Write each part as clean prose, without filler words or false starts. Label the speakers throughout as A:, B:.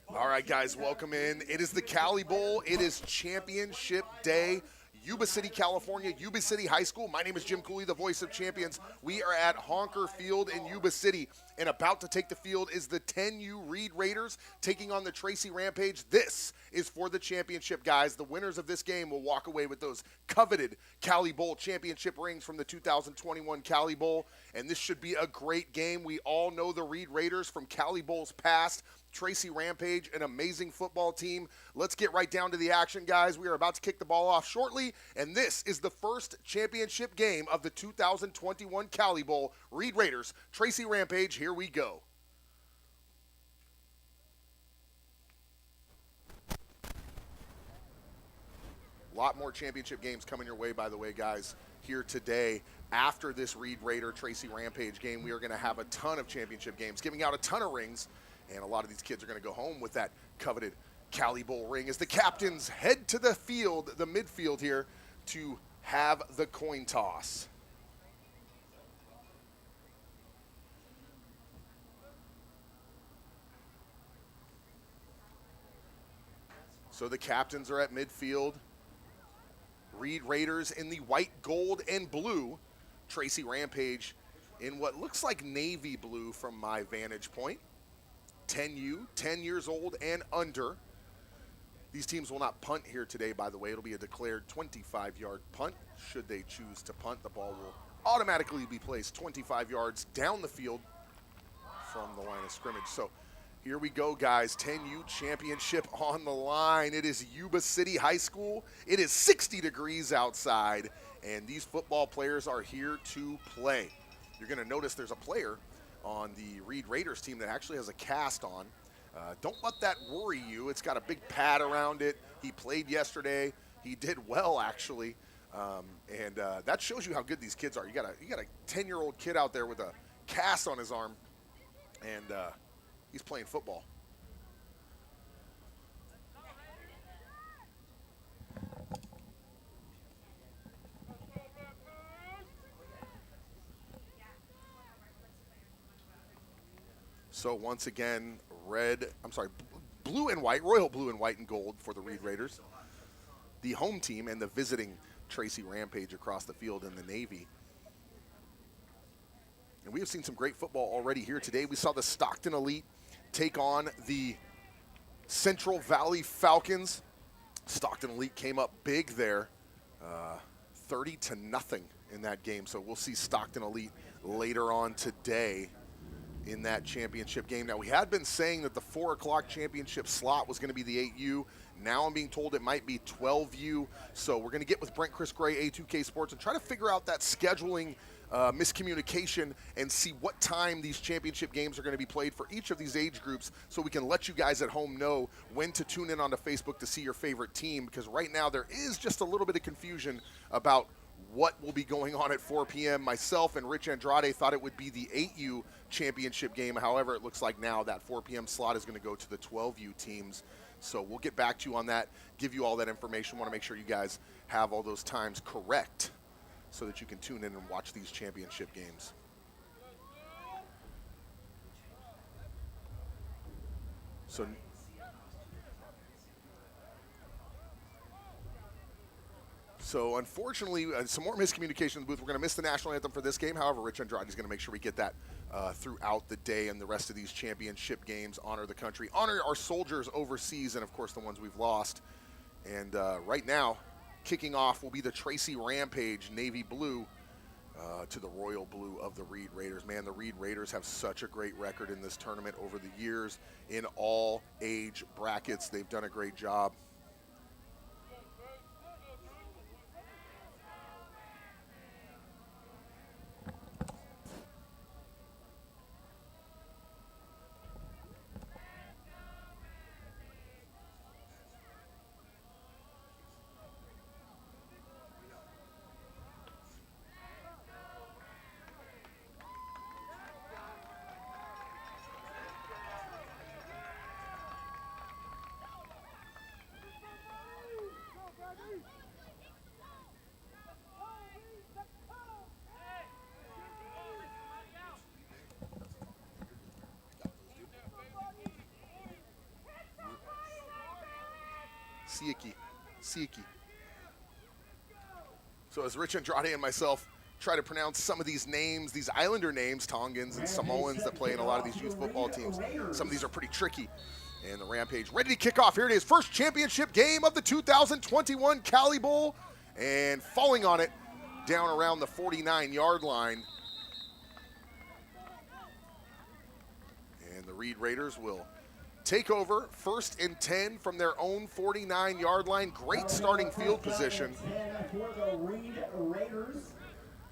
A: All right, guys, welcome in. It is the Cali Bowl. It is championship day. Yuba City, California, Yuba City High School. My name is Jim Cooley, the voice of champions. We are at Honker Field in Yuba City, and about to take the field is the 10U Reed Raiders taking on the Tracy Rampage. This is for the championship, guys. The winners of this game will walk away with those coveted Cali Bowl championship rings from the 2021 Cali Bowl, and this should be a great game. We all know the Reed Raiders from Cali Bowls past. Tracy Rampage, an amazing football team. Let's get right down to the action, guys. We are about to kick the ball off shortly, and this is the first championship game of the 2021 Cali Bowl. Reed Raiders, Tracy Rampage, here we go. A lot more championship games coming your way, by the way, guys, here today. After this Reed Raider Tracy Rampage game, we are going to have a ton of championship games, giving out a ton of rings. And a lot of these kids are going to go home with that coveted Cali Bowl ring as the captains head to the field, the midfield here, to have the coin toss. So the captains are at midfield. Reed Raiders in the white, gold, and blue. Tracy Rampage in what looks like navy blue from my vantage point. 10U, 10 years old and under. These teams will not punt here today, by the way. It'll be a declared 25-yard punt. Should they choose to punt, the ball will automatically be placed 25 yards down the field from the line of scrimmage. So here we go, guys. 10U championship on the line. It is Yuba City High School. It is 60 degrees outside, and these football players are here to play. You're going to notice there's a player on the Reed Raiders team that actually has a cast on. Don't let that worry you. It's got a big pad around it. He played yesterday. He did well, actually, and that shows you how good these kids are. You got a 10-year-old kid out there with a cast on his arm, and he's playing football. So once again, blue and white, royal blue and white and gold for the Reed Raiders. The home team and the visiting Tracy Rampage across the field in the navy. And we have seen some great football already here today. We saw the Stockton Elite take on the Central Valley Falcons. Stockton Elite came up big there, 30-0 in that game. So we'll see Stockton Elite later on today in that championship game. Now, we had been saying that the 4 o'clock championship slot was going to be the 8U. Now I'm being told it might be 12U. So we're going to get with Brent Chris Gray, A2K Sports, and try to figure out that scheduling miscommunication and see what time these championship games are going to be played for each of these age groups, so we can let you guys at home know when to tune in onto Facebook to see your favorite team, because right now there is just a little bit of confusion about what will be going on at 4 p.m. Myself and Rich Andrade thought it would be the 8U championship game. However, it looks like now that 4 p.m. slot is going to go to the 12U teams. So we'll get back to you on that, give you all that information. Want to make sure you guys have all those times correct so that you can tune in and watch these championship games. So unfortunately, some more miscommunication in the booth. We're going to miss the national anthem for this game. However, Rich Andrade is going to make sure we get that throughout the day and the rest of these championship games. Honor the country, honor our soldiers overseas, and of course the ones we've lost. And right now, kicking off will be the Tracy Rampage navy blue to the royal blue of the Reed Raiders. Man, the Reed Raiders have such a great record in this tournament over the years in all age brackets. They've done a great job. Sieki. So as Rich Andrade and myself try to pronounce some of these names, these Islander names, Tongans and Samoans that play in a lot of these youth football teams, some of these are pretty tricky. And the Rampage ready to kick off. Here it is, first championship game of the 2021 Cali Bowl. And falling on it down around the 49-yard line. And the Reed Raiders will take over, 1st and 10 from their own 49-yard line. Great starting field position.
B: For the Reed Raiders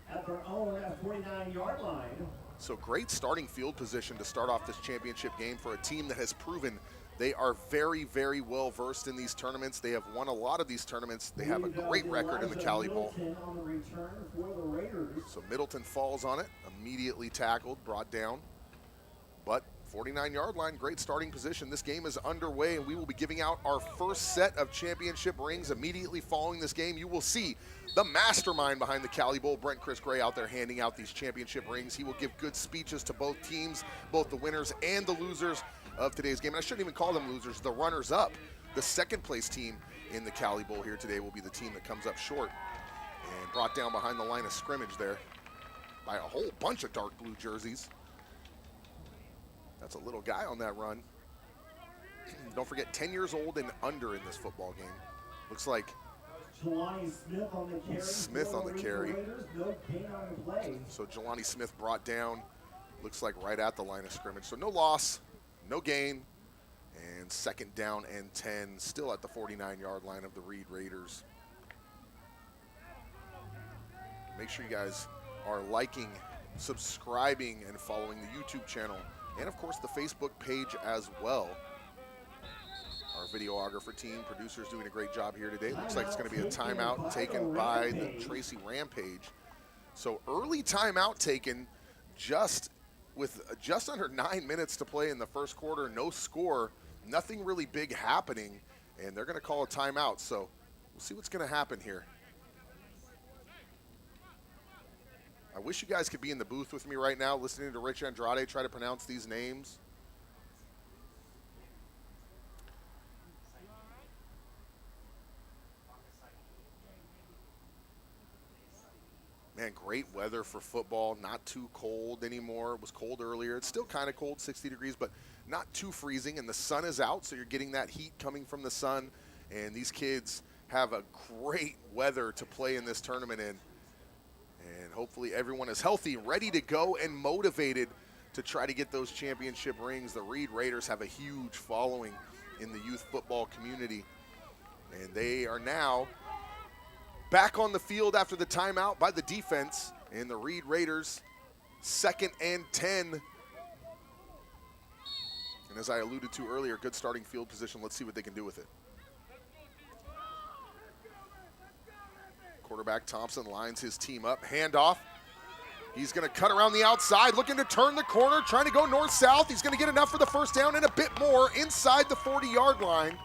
B: at their own 49-yard line.
A: So great starting field position to start off this championship game for a team that has proven they are very, very well versed in these tournaments. They have won a lot of these tournaments. They have a great record in the Cali Bowl. So Middleton falls on it, immediately tackled, brought down. But 49-yard line, great starting position. This game is underway, and we will be giving out our first set of championship rings immediately following this game. You will see the mastermind behind the Cali Bowl, Brent Chris Gray, out there handing out these championship rings. He will give good speeches to both teams, both the winners and the losers of today's game. And I shouldn't even call them losers, the runners-up. The second-place team in the Cali Bowl here today will be the team that comes up short and brought down behind the line of scrimmage there by a whole bunch of dark blue jerseys. That's a little guy on that run. Don't forget, 10 years old and under in this football game. Looks like Smith on the carry. So Jelani Smith brought down, looks like right at the line of scrimmage. So no loss, no gain, and 2nd down and 10, still at the 49-yard line of the Reed Raiders. Make sure you guys are liking, subscribing, and following the YouTube channel, and of course the Facebook page as well. Our videographer team, producers doing a great job here today. Looks like it's going to be a timeout taken by the Tracy Rampage. So early timeout taken with just under 9 minutes to play in the first quarter, no score, nothing really big happening, and they're going to call a timeout. So we'll see what's going to happen here. I wish you guys could be in the booth with me right now listening to Rich Andrade try to pronounce these names. Man, great weather for football, not too cold anymore. It was cold earlier. It's still kind of cold, 60 degrees, but not too freezing, and the sun is out, so you're getting that heat coming from the sun, and these kids have a great weather to play in this tournament in. And hopefully everyone is healthy, ready to go, and motivated to try to get those championship rings. The Reed Raiders have a huge following in the youth football community, and they are now back on the field after the timeout by the defense, and the Reed Raiders, 2nd and 10. And as I alluded to earlier, good starting field position. Let's see what they can do with it. Quarterback Thompson lines his team up. Handoff. He's going to cut around the outside, looking to turn the corner, trying to go north-south. He's going to get enough for the first down and a bit more inside the 40-yard line.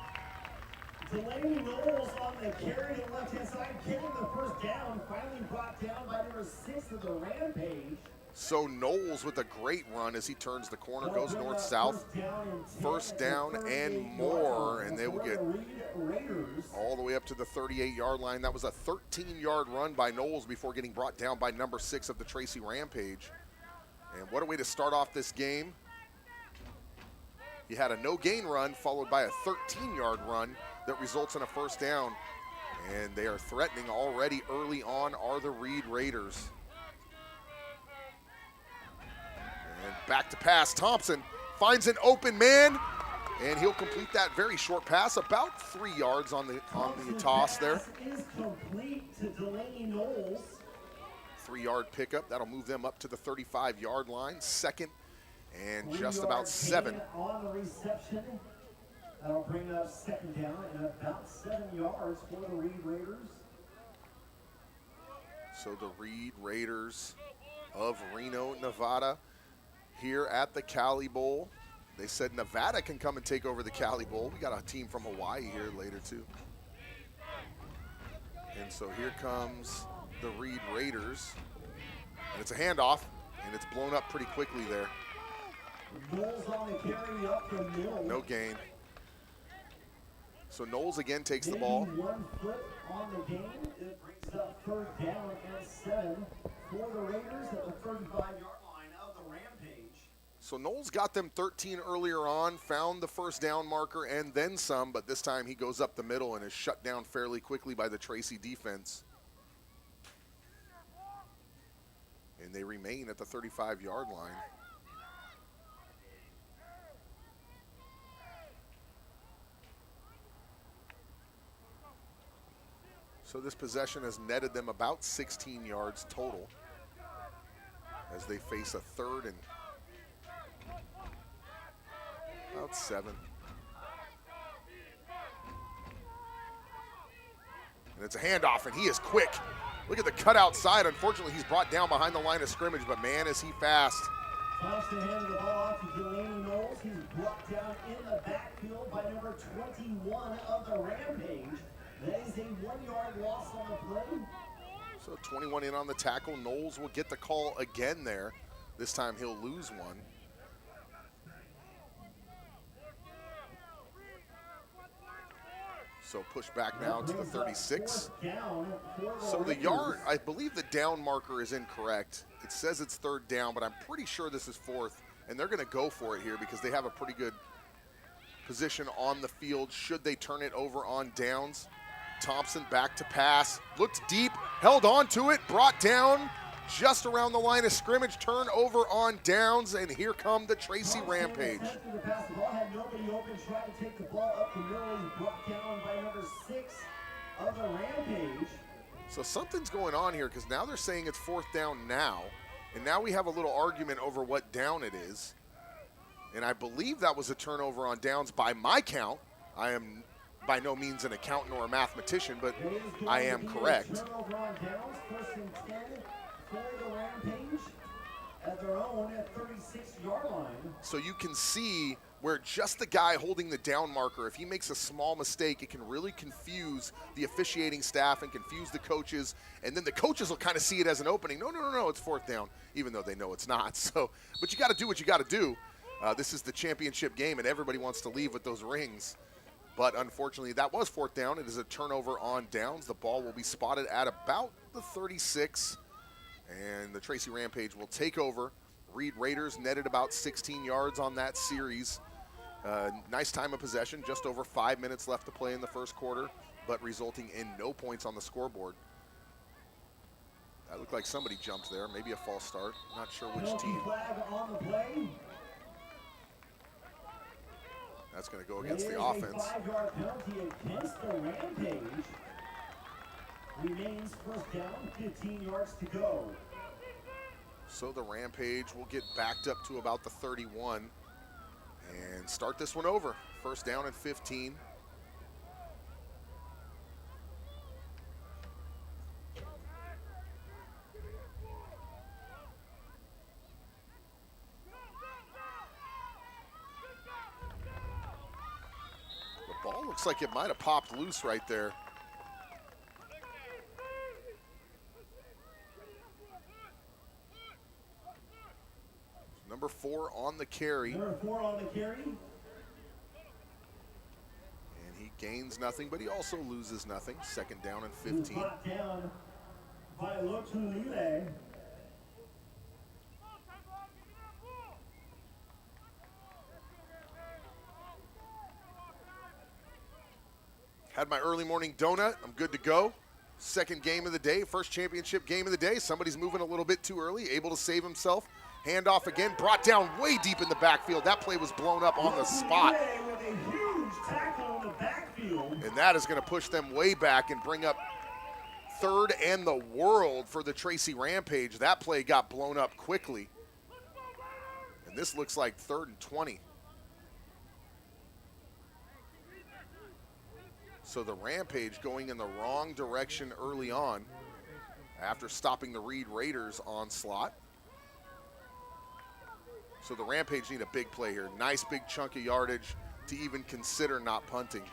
B: Delaney Knowles on the carry to the left-hand side, getting the first down, finally brought down by number 6 of the Rampage.
A: So Knowles with a great run as he turns the corner, goes north-south. First down and more, and they will get all the way up to the 38-yard line. That was a 13-yard run by Knowles before getting brought down by number 6 of the Tracy Rampage. And what a way to start off this game. He had a no-gain run followed by a 13-yard run that results in a first down. And they are threatening already early on are the Reed Raiders. And back to pass. Thompson finds an open man, and he'll complete that very short pass, about 3 yards on the toss there.
B: Is complete to Delaney Knowles.
A: 3-yard pickup. That'll move them up to the 35-yard line. 2nd and just about 7.
B: On the reception. That'll bring up 2nd down and about 7 yards for the Reed Raiders.
A: So the Reed Raiders of Reno, Nevada, here at the Cali Bowl. They said Nevada can come and take over the Cali Bowl. We got a team from Hawaii here later too. And so here comes the Reed Raiders. And it's a handoff, and it's blown up pretty quickly there.
B: Knowles on the carry up the middle.
A: No gain. So Knowles again takes the ball.
B: 1 foot on the game. It brings up 3rd down and 7 for the Raiders at the 35-yard line of the Rampage.
A: So Knowles got them 13 earlier on, found the first down marker and then some, but this time he goes up the middle and is shut down fairly quickly by the Tracy defense. And they remain at the 35-yard line. So this possession has netted them about 16 yards total as they face a 3rd and about 7. And it's a handoff, and he is quick. Look at the cut outside. Unfortunately, he's brought down behind the line of scrimmage, but man, is he fast.
B: Toss to hand the ball off to Delaney Knowles. He's brought down in the backfield by number 21 of the Rampage. That is a 1-yard loss on the play.
A: So 21 in on the tackle. Knowles will get the call again there. This time he'll lose one. So push back now to the 36. So the yard, I believe the down marker is incorrect. It says it's 3rd down, but I'm pretty sure this is 4th. And they're going to go for it here because they have a pretty good position on the field should they turn it over on downs. Thompson back to pass, looked deep, held on to it, brought down just around the line of scrimmage, turnover on downs, and here come the Tracy Rampage.
B: The pass, the ball had nobody open, tried to take the ball up the middle. He's brought down by number 6 of the Rampage.
A: So something's going on here because now they're saying it's 4th down now, and now we have a little argument over what down it is. And I believe that was a turnover on downs by my count. I am by no means an accountant or a mathematician, but I am correct.
B: Turnover on downs, 1st and 10 for the Rampage at their own at 36-yard line.
A: So you can see where just the guy holding the down marker, if he makes a small mistake, it can really confuse the officiating staff and confuse the coaches, and then the coaches will kind of see it as an opening. No, it's 4th down, even though they know it's not. So, but you got to do what you got to do. This is the championship game, and everybody wants to leave with those rings. But unfortunately, that was 4th down. It is a turnover on downs. The ball will be spotted at about the 36, and the Tracy Rampage will take over. Raiders netted about 16 yards on that series. Nice time of possession, just over 5 minutes left to play in the first quarter, but resulting in no points on the scoreboard. That looked like somebody jumped there, maybe a false start. Not sure which team.
B: Flag on the play.
A: That's going to go against the offense.
B: 5-yard penalty against the Rampage. Remains 1st down, 15 yards to go.
A: So the Rampage will get backed up to about the 31 and start this one over. 1st down and 15. The ball looks like it might have popped loose right there. Number 4 on the carry.
B: Number 4 on the carry.
A: And he gains nothing, but he also loses nothing. 2nd down and 15.
B: Brought down by Lotulile.
A: Had my early morning donut. I'm good to go. 2nd game of the day, 1st championship game of the day. Somebody's moving a little bit too early, able to save himself. Handoff again, brought down way deep in the backfield. That play was blown up on the spot.
B: With a huge tackle in the backfield.
A: And that is going to push them way back and bring up 3rd and the world for the Tracy Rampage. That play got blown up quickly. And this looks like 3rd and 20. So the Rampage going in the wrong direction early on after stopping the Raiders onslaught. So the Rampage need a big play here. Nice big chunk of yardage to even consider not punting.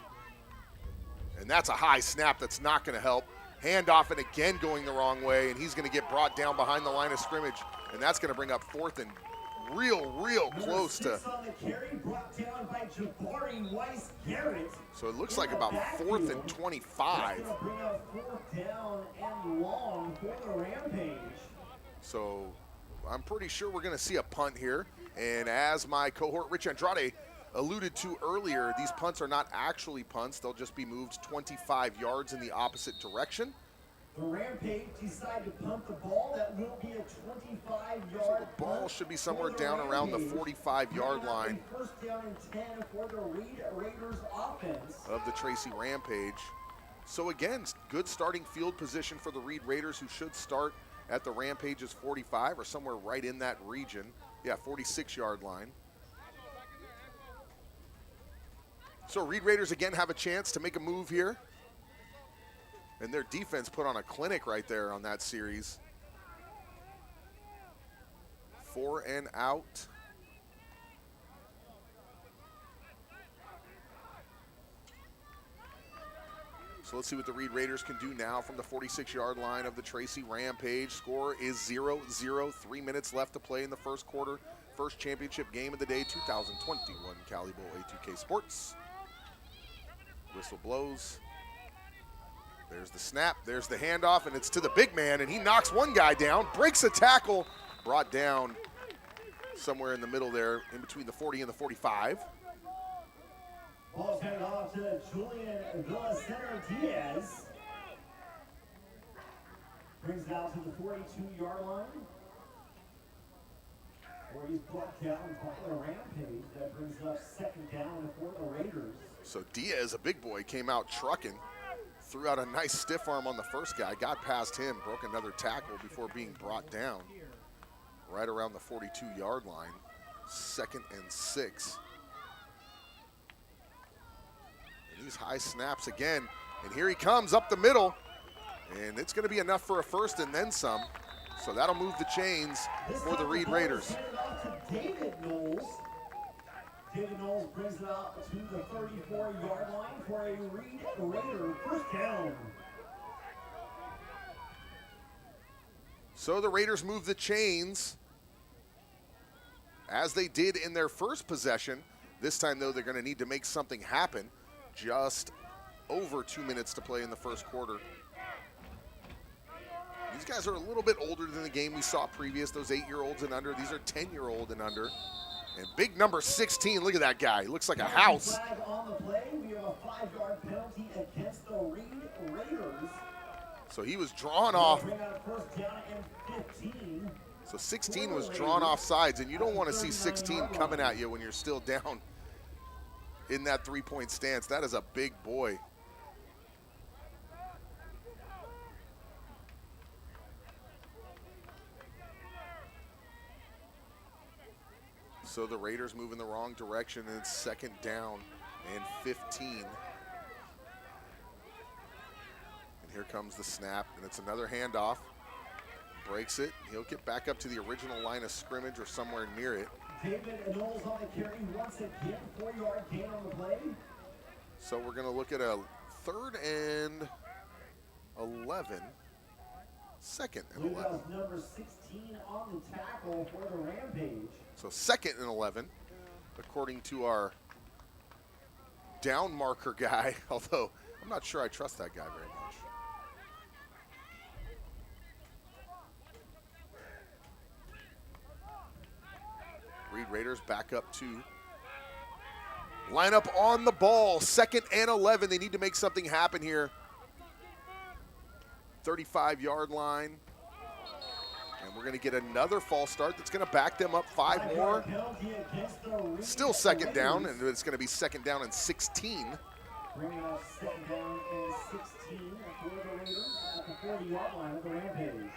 A: And that's a high snap that's not going to help. Handoff and again going the wrong way, and he's going to get brought down behind the line of scrimmage. And that's going to bring up 4th and real close to.
B: On the carry, brought down by Jabari Weiss-Garrett.
A: So it looks like about 4th and 25.
B: That's gonna bring up 4th down and long for the Rampage.
A: So I'm pretty sure we're going to see a punt here. And as my cohort Rich Andrade alluded to earlier, these punts are not actually punts. They'll just be moved 25 yards in the opposite direction.
B: The Rampage decide to punt the ball. That will be a 25-yard
A: So the ball should be somewhere down around the 45-yard line
B: First down and 10 for the Raiders offense.
A: of the Tracy Rampage. So again, good starting field position for the Reed Raiders, who should start at the Rampage's 45 or somewhere right in that region. Yeah, 46-yard line. So Reed Raiders again have a chance to make a move here. And their defense put on a clinic right there on that series. 4 and out. So let's see what the Reed Raiders can do now from the 46-yard line of the Tracy Rampage. Score is 0-0. 3 minutes left to play in the first quarter. First championship game of the day, 2021 Cali Bowl A2K Sports. Whistle blows. There's the snap, there's the handoff, and it's to the big man, and he knocks one guy down, breaks a tackle, brought down somewhere in the middle there, in between the 40 and the 45.
B: Ball's handed off to Julian Yuba-Sutter Diaz. Brings it out to the 42-yard line, where he's brought down by the Rampage. That brings up 2nd down for the Raiders.
A: So Diaz, a big boy, came out trucking. Threw out a nice stiff arm on the first guy, got past him, broke another tackle before being brought down right around the 42-yard line. 2nd and 6. And these high snaps again, and here he comes up the middle, and it's going to be enough for a first and then some. So that'll move the chains for the Reed Raiders.
B: David Knowles brings it out to the 34-yard line for a Reed Raider first down.
A: So the Raiders move the chains as they did in their first possession. This time, though, they're going to need to make something happen. Just over 2 minutes to play in the first quarter. These guys are a little bit older than the game we saw previous, those 8-year-olds and under. These are 10-year-old and under. And big number 16, look at that guy. He looks like a house.
B: Flag on the play. We have a 5-yard penalty against the Reed Raiders.
A: So he was drawn off.
B: Bring out first down and 15.
A: So 16 was drawn off sides, and you don't want to see 16 coming at you when you're still down in that 3-point stance. That is a big boy. So the Raiders move in the wrong direction, and it's 2nd down and 15. And here comes the snap, and it's another handoff. Breaks it. He'll get back up to the original line of scrimmage or somewhere near it.
B: David Knowles on the carry once again, 4-yard gain on the play.
A: So we're going to look at a 3rd and 11. 2nd and 11.
B: Number 16 on the tackle for the Rampage.
A: So 2nd and 11, according to our down marker guy, although I'm not sure I trust that guy very much. Reed Raiders back up to line up on the ball. 2nd and 11. They need to make something happen here. 35-yard line. And we're going to get another false start that's going to back them up 5 more. Still 2nd down, and it's going to be 2nd down and 16.
B: Bringing up 2nd down and 16 for the Raiders at the 40-yard line of the Rampage.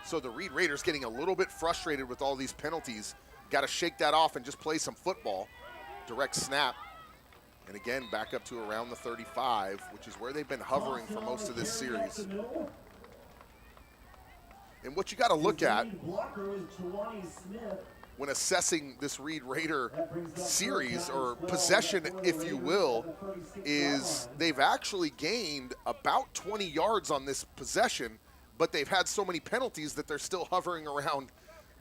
A: So the Reed Raiders getting a little bit frustrated with all these penalties. Got to shake that off and just play some football. Direct snap. And again, back up to around the 35, which is where they've been hovering for most of this series. And what you got to look at when assessing this Reed Raider series, or possession, if you will, is they've actually gained about 20 yards on this possession, but they've had so many penalties that they're still hovering around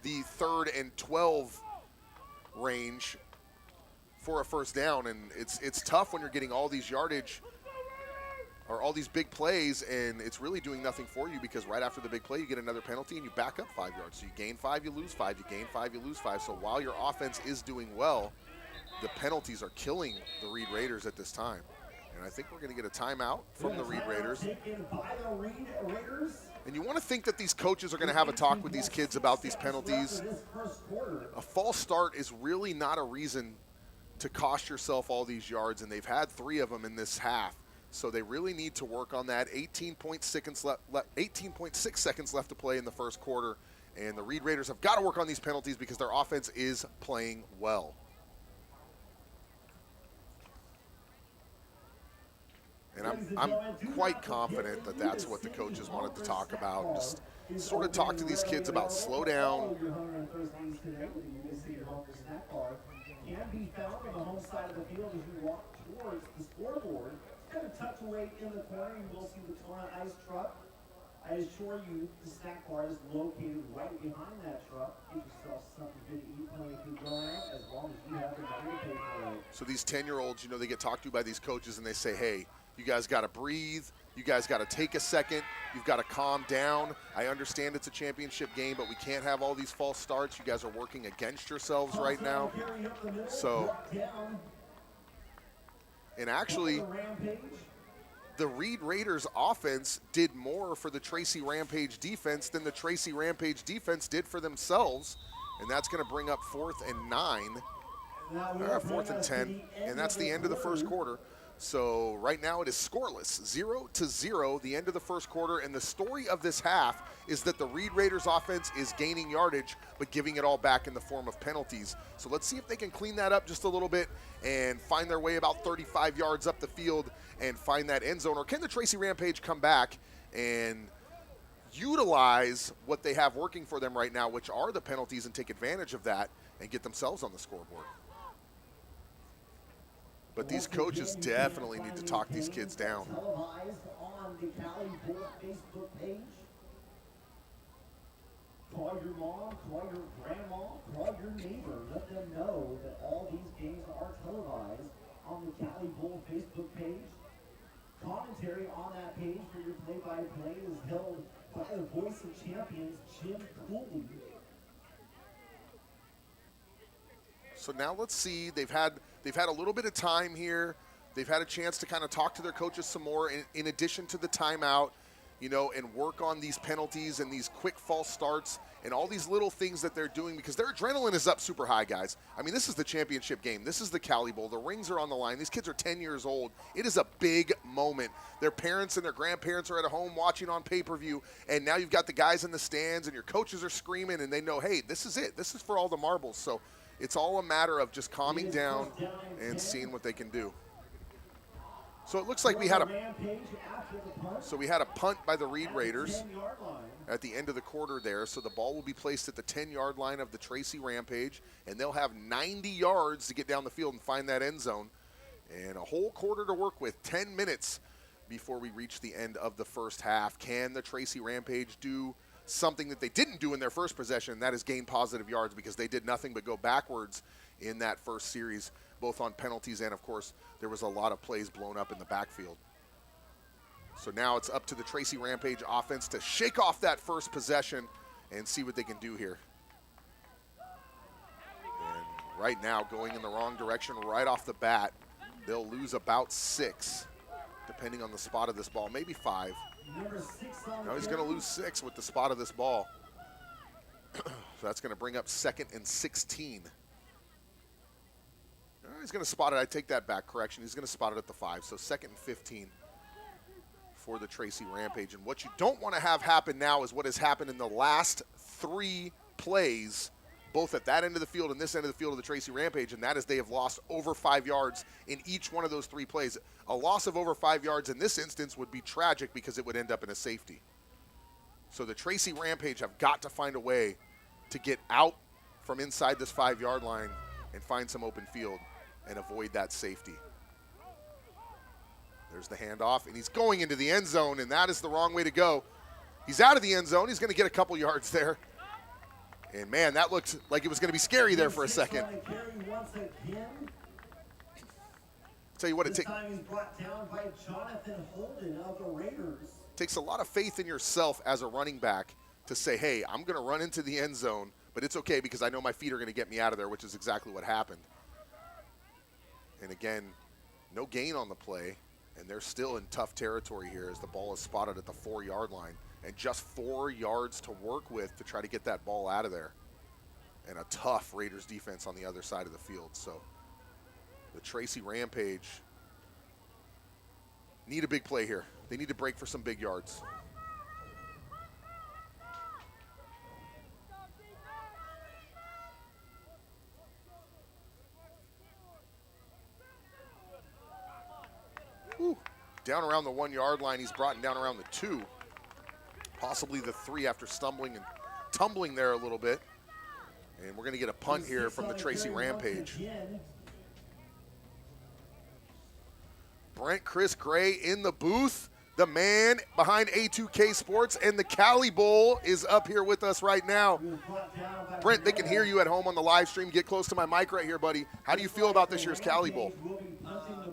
A: the 3rd and 12 range for a first down, and it's tough when you're getting all these yardage or all these big plays, and it's really doing nothing for you because right after the big play, you get another penalty and you back up 5 yards. So you gain 5, you lose 5, you gain 5, you lose 5. So while your offense is doing well, the penalties are killing the Reed Raiders at this time. And I think we're going to get a timeout from the Reed Raiders. And you want to think that these coaches are going to have a talk with these kids about these penalties. A false start is really not a reason to cost yourself all these yards, and they've had 3 of them in this half. So they really need to work on that. 18.6 seconds left to play in the first quarter, and the Reed Raiders have got to work on these penalties because their offense is playing well. And I'm quite confident that that's what the coaches wanted to talk about. Just sort of talk to these kids about slow down.
B: Can be found on the home side of the field as you walk towards the scoreboard. Kind of tucked away in the corner, you will see the Toronto ice truck. I assure you, the snack bar is located right behind that truck. Get yourself something good to eat, plenty of food going out, as long as you have the money to pay for it.
A: So these 10-year-olds, you know, they get talked to by these coaches, and they say, hey, you guys got to breathe. You guys got to take a second. You've got to calm down. I understand it's a championship game, but we can't have all these false starts. You guys are working against yourselves right now. So, and actually, the Reed Raiders offense did more for the Tracy Rampage defense than the Tracy Rampage defense did for themselves. And that's going to bring up 4th and 9, or 4th and 10, and that's the end of the first quarter. So right now it is scoreless, 0-0, the end of the first quarter. And the story of this half is that the Reed Raiders offense is gaining yardage, but giving it all back in the form of penalties. So let's see if they can clean that up just a little bit and find their way about 35 yards up the field and find that end zone. Or can the Tracy Rampage come back and utilize what they have working for them right now, which are the penalties, and take advantage of that and get themselves on the scoreboard? But these coaches definitely need to talk these kids down.
B: Televised on the Cali Bowl Facebook page. Call your mom, call your grandma, call your neighbor. Let them know that all these games are televised on the Cali Bowl Facebook page. Commentary on that page for your play-by-play is held by the voice of champions, Jim Cooley.
A: So now let's see. They've had a little bit of time here. They've had a chance to kind of talk to their coaches some more in addition to the timeout, you know, and work on these penalties and these quick false starts and all these little things that they're doing because their adrenaline is up super high, guys. I mean, this is the championship game. This is the Cali Bowl. The rings are on the line. These kids are 10 years old. It is a big moment. Their parents and their grandparents are at home watching on pay-per-view, and now you've got the guys in the stands and your coaches are screaming, and they know, hey, this is it. This is for all the marbles. So it's all a matter of just calming down and seeing what they can do. So it looks like we had a punt by the Reed Raiders at the end of the quarter there. So the ball will be placed at the 10-yard line of the Tracy Rampage, and they'll have 90 yards to get down the field and find that end zone. And a whole quarter to work with, 10 minutes before we reach the end of the first half. Can the Tracy Rampage do something that they didn't do in their first possession, and that is gain positive yards, because they did nothing but go backwards in that first series, both on penalties and, of course, there was a lot of plays blown up in the backfield. So now it's up to the Tracy Rampage offense to shake off that first possession and see what they can do here. And right now, going in the wrong direction right off the bat, they'll lose about 6, depending on the spot of this ball, maybe 5. Now he's going to lose 6 with the spot of this ball. So that's going to bring up 2nd and 16. He's going to spot it. I take that back. Correction. He's going to spot it at the 5. So 2nd and 15 for the Tracy Rampage. And what you don't want to have happen now is what has happened in the last 3 plays, both at that end of the field and this end of the field of the Tracy Rampage, and that is they have lost over 5 yards in each one of those 3 plays. A loss of over 5 yards in this instance would be tragic because it would end up in a safety. So the Tracy Rampage have got to find a way to get out from inside this 5-yard line and find some open field and avoid that safety. There's the handoff, and he's going into the end zone, and that is the wrong way to go. He's out of the end zone. He's going to get a couple yards there. And man, that looked like it was going to be scary there for a second. Tell you what,
B: This time he's brought down by Jonathan Holden of the Raiders.
A: Takes a lot of faith in yourself as a running back to say, hey, I'm going to run into the end zone, but it's okay because I know my feet are going to get me out of there, which is exactly what happened. And again, no gain on the play, and they're still in tough territory here as the ball is spotted at the 4-yard line. And just 4 yards to work with to try to get that ball out of there. And a tough Raiders defense on the other side of the field. So the Tracy Rampage need a big play here. They need to break for some big yards. Whew. Down around the 1-yard line, he's brought down around the 2. Possibly the 3 after stumbling and tumbling there a little bit. And we're going to get a punt here from the Tracy Rampage. Chris Gray in the booth, the man behind A2K Sports, and the Cali Bowl is up here with us right now. Brent, they can hear you at home on the live stream. Get close to my mic right here, buddy. How do you feel about this year's Cali Bowl?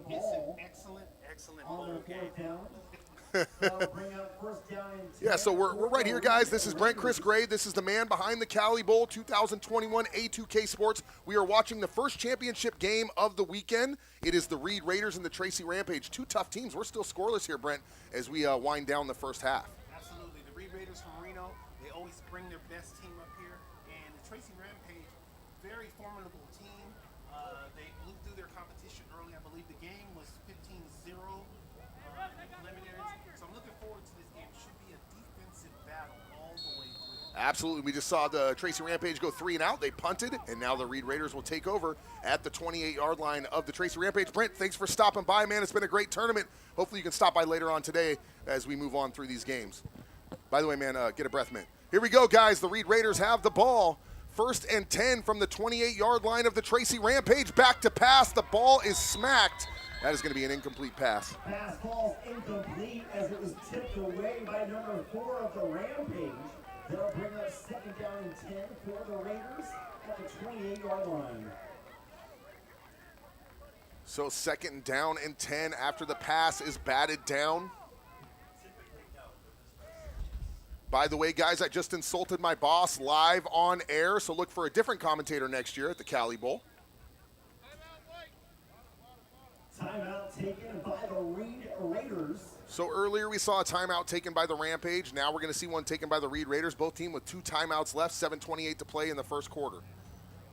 C: It's an excellent bowl game.
A: Yeah, so we're right here, guys. This is Chris Gray. This is the man behind the Cali Bowl 2021 A2K Sports. We are watching the first championship game of the weekend. It is the Reed Raiders and the Tracy Rampage. 2 tough teams. We're still scoreless here, Brent, as we wind down the first half.
C: Absolutely. The Reed Raiders from Reno, they always bring their best team up here. And the Tracy Rampage, very formidable team. They blew through their competition early. I believe the game was 15-0 preliminaries. So I'm looking forward to this game. It should be a defensive battle all the way through.
A: Absolutely. We just saw the Tracy Rampage go 3 and out. They punted, and now the Reed Raiders will take over at the 28-yard line of the Tracy Rampage. Brent, thanks for stopping by, man. It's been a great tournament. Hopefully you can stop by later on today as we move on through these games. By the way, man, get a breath mint. Here we go, guys. The Reed Raiders have the ball. 1st and 10 from the 28-yard line of the Tracy Rampage. Back to pass. The ball is smacked. That is going to be an incomplete pass.
B: Pass falls incomplete as it was tipped away by number 4 of the Rampage. That'll bring up 2nd down and 10 for the Raiders at the 28-yard line.
A: So 2nd down and 10 after the pass is batted down. By the way, guys, I just insulted my boss live on air, so look for a different commentator next year at the Cali Bowl.
B: Timeout taken by the Reed Raiders.
A: So earlier we saw a timeout taken by the Rampage. Now we're going to see one taken by the Reed Raiders. Both teams with 2 timeouts left, 7:28 to play in the first quarter.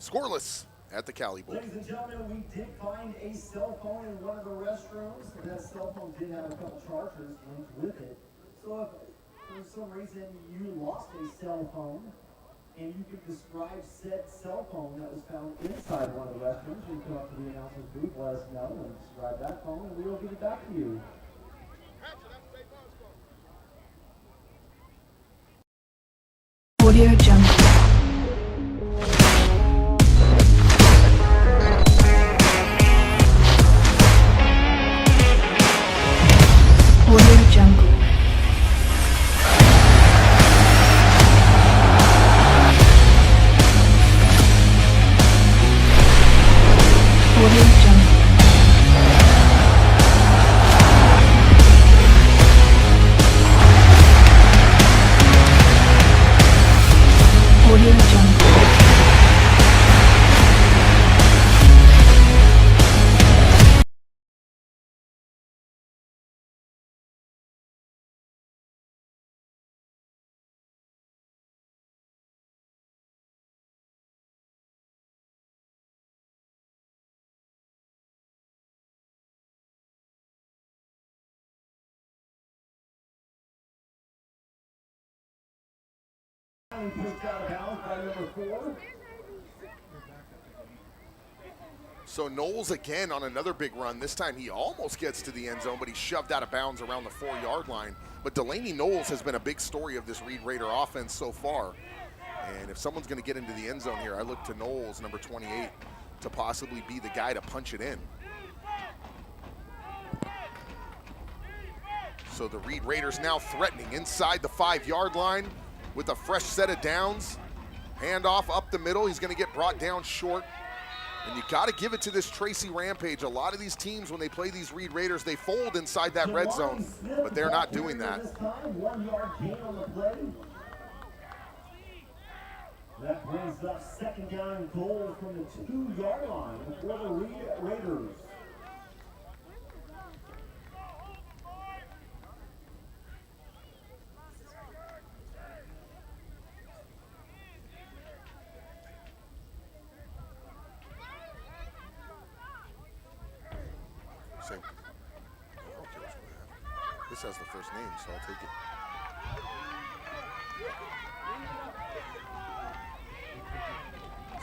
A: Scoreless at the Cali Bowl.
B: Ladies and gentlemen, we did find a cell phone in one of the restrooms. That cell phone did have a couple chargers linked with it. So if for some reason you lost a cell phone and you could describe said cell phone that was found inside one of the restrooms, you can come up to the announcer's booth, let us know, and describe that phone, and we will give it back to you.
D: Audio Jungle. Audio Jungle. Audio Jungle. Audio Jungle.
B: Pushed out of bounds by number 4.
A: So Knowles again on another big run. This time he almost gets to the end zone, but he shoved out of bounds around the 4-yard line. But Delaney Knowles has been a big story of this Reed Raider offense so far. And if someone's going to get into the end zone here, I look to Knowles, number 28, to possibly be the guy to punch it in. So the Reed Raiders now threatening inside the 5-yard line with a fresh set of downs. Handoff up the middle. He's going to get brought down short. And you got to give it to this Tracy Rampage. A lot of these teams, when they play these Reed Raiders, they fold inside that red zone, but they're not doing that.
B: 1 yard gain on the play. That brings up second down goal from the 2-yard line for the Raiders.
A: Same. Okay, this has the first name, so I'll take it.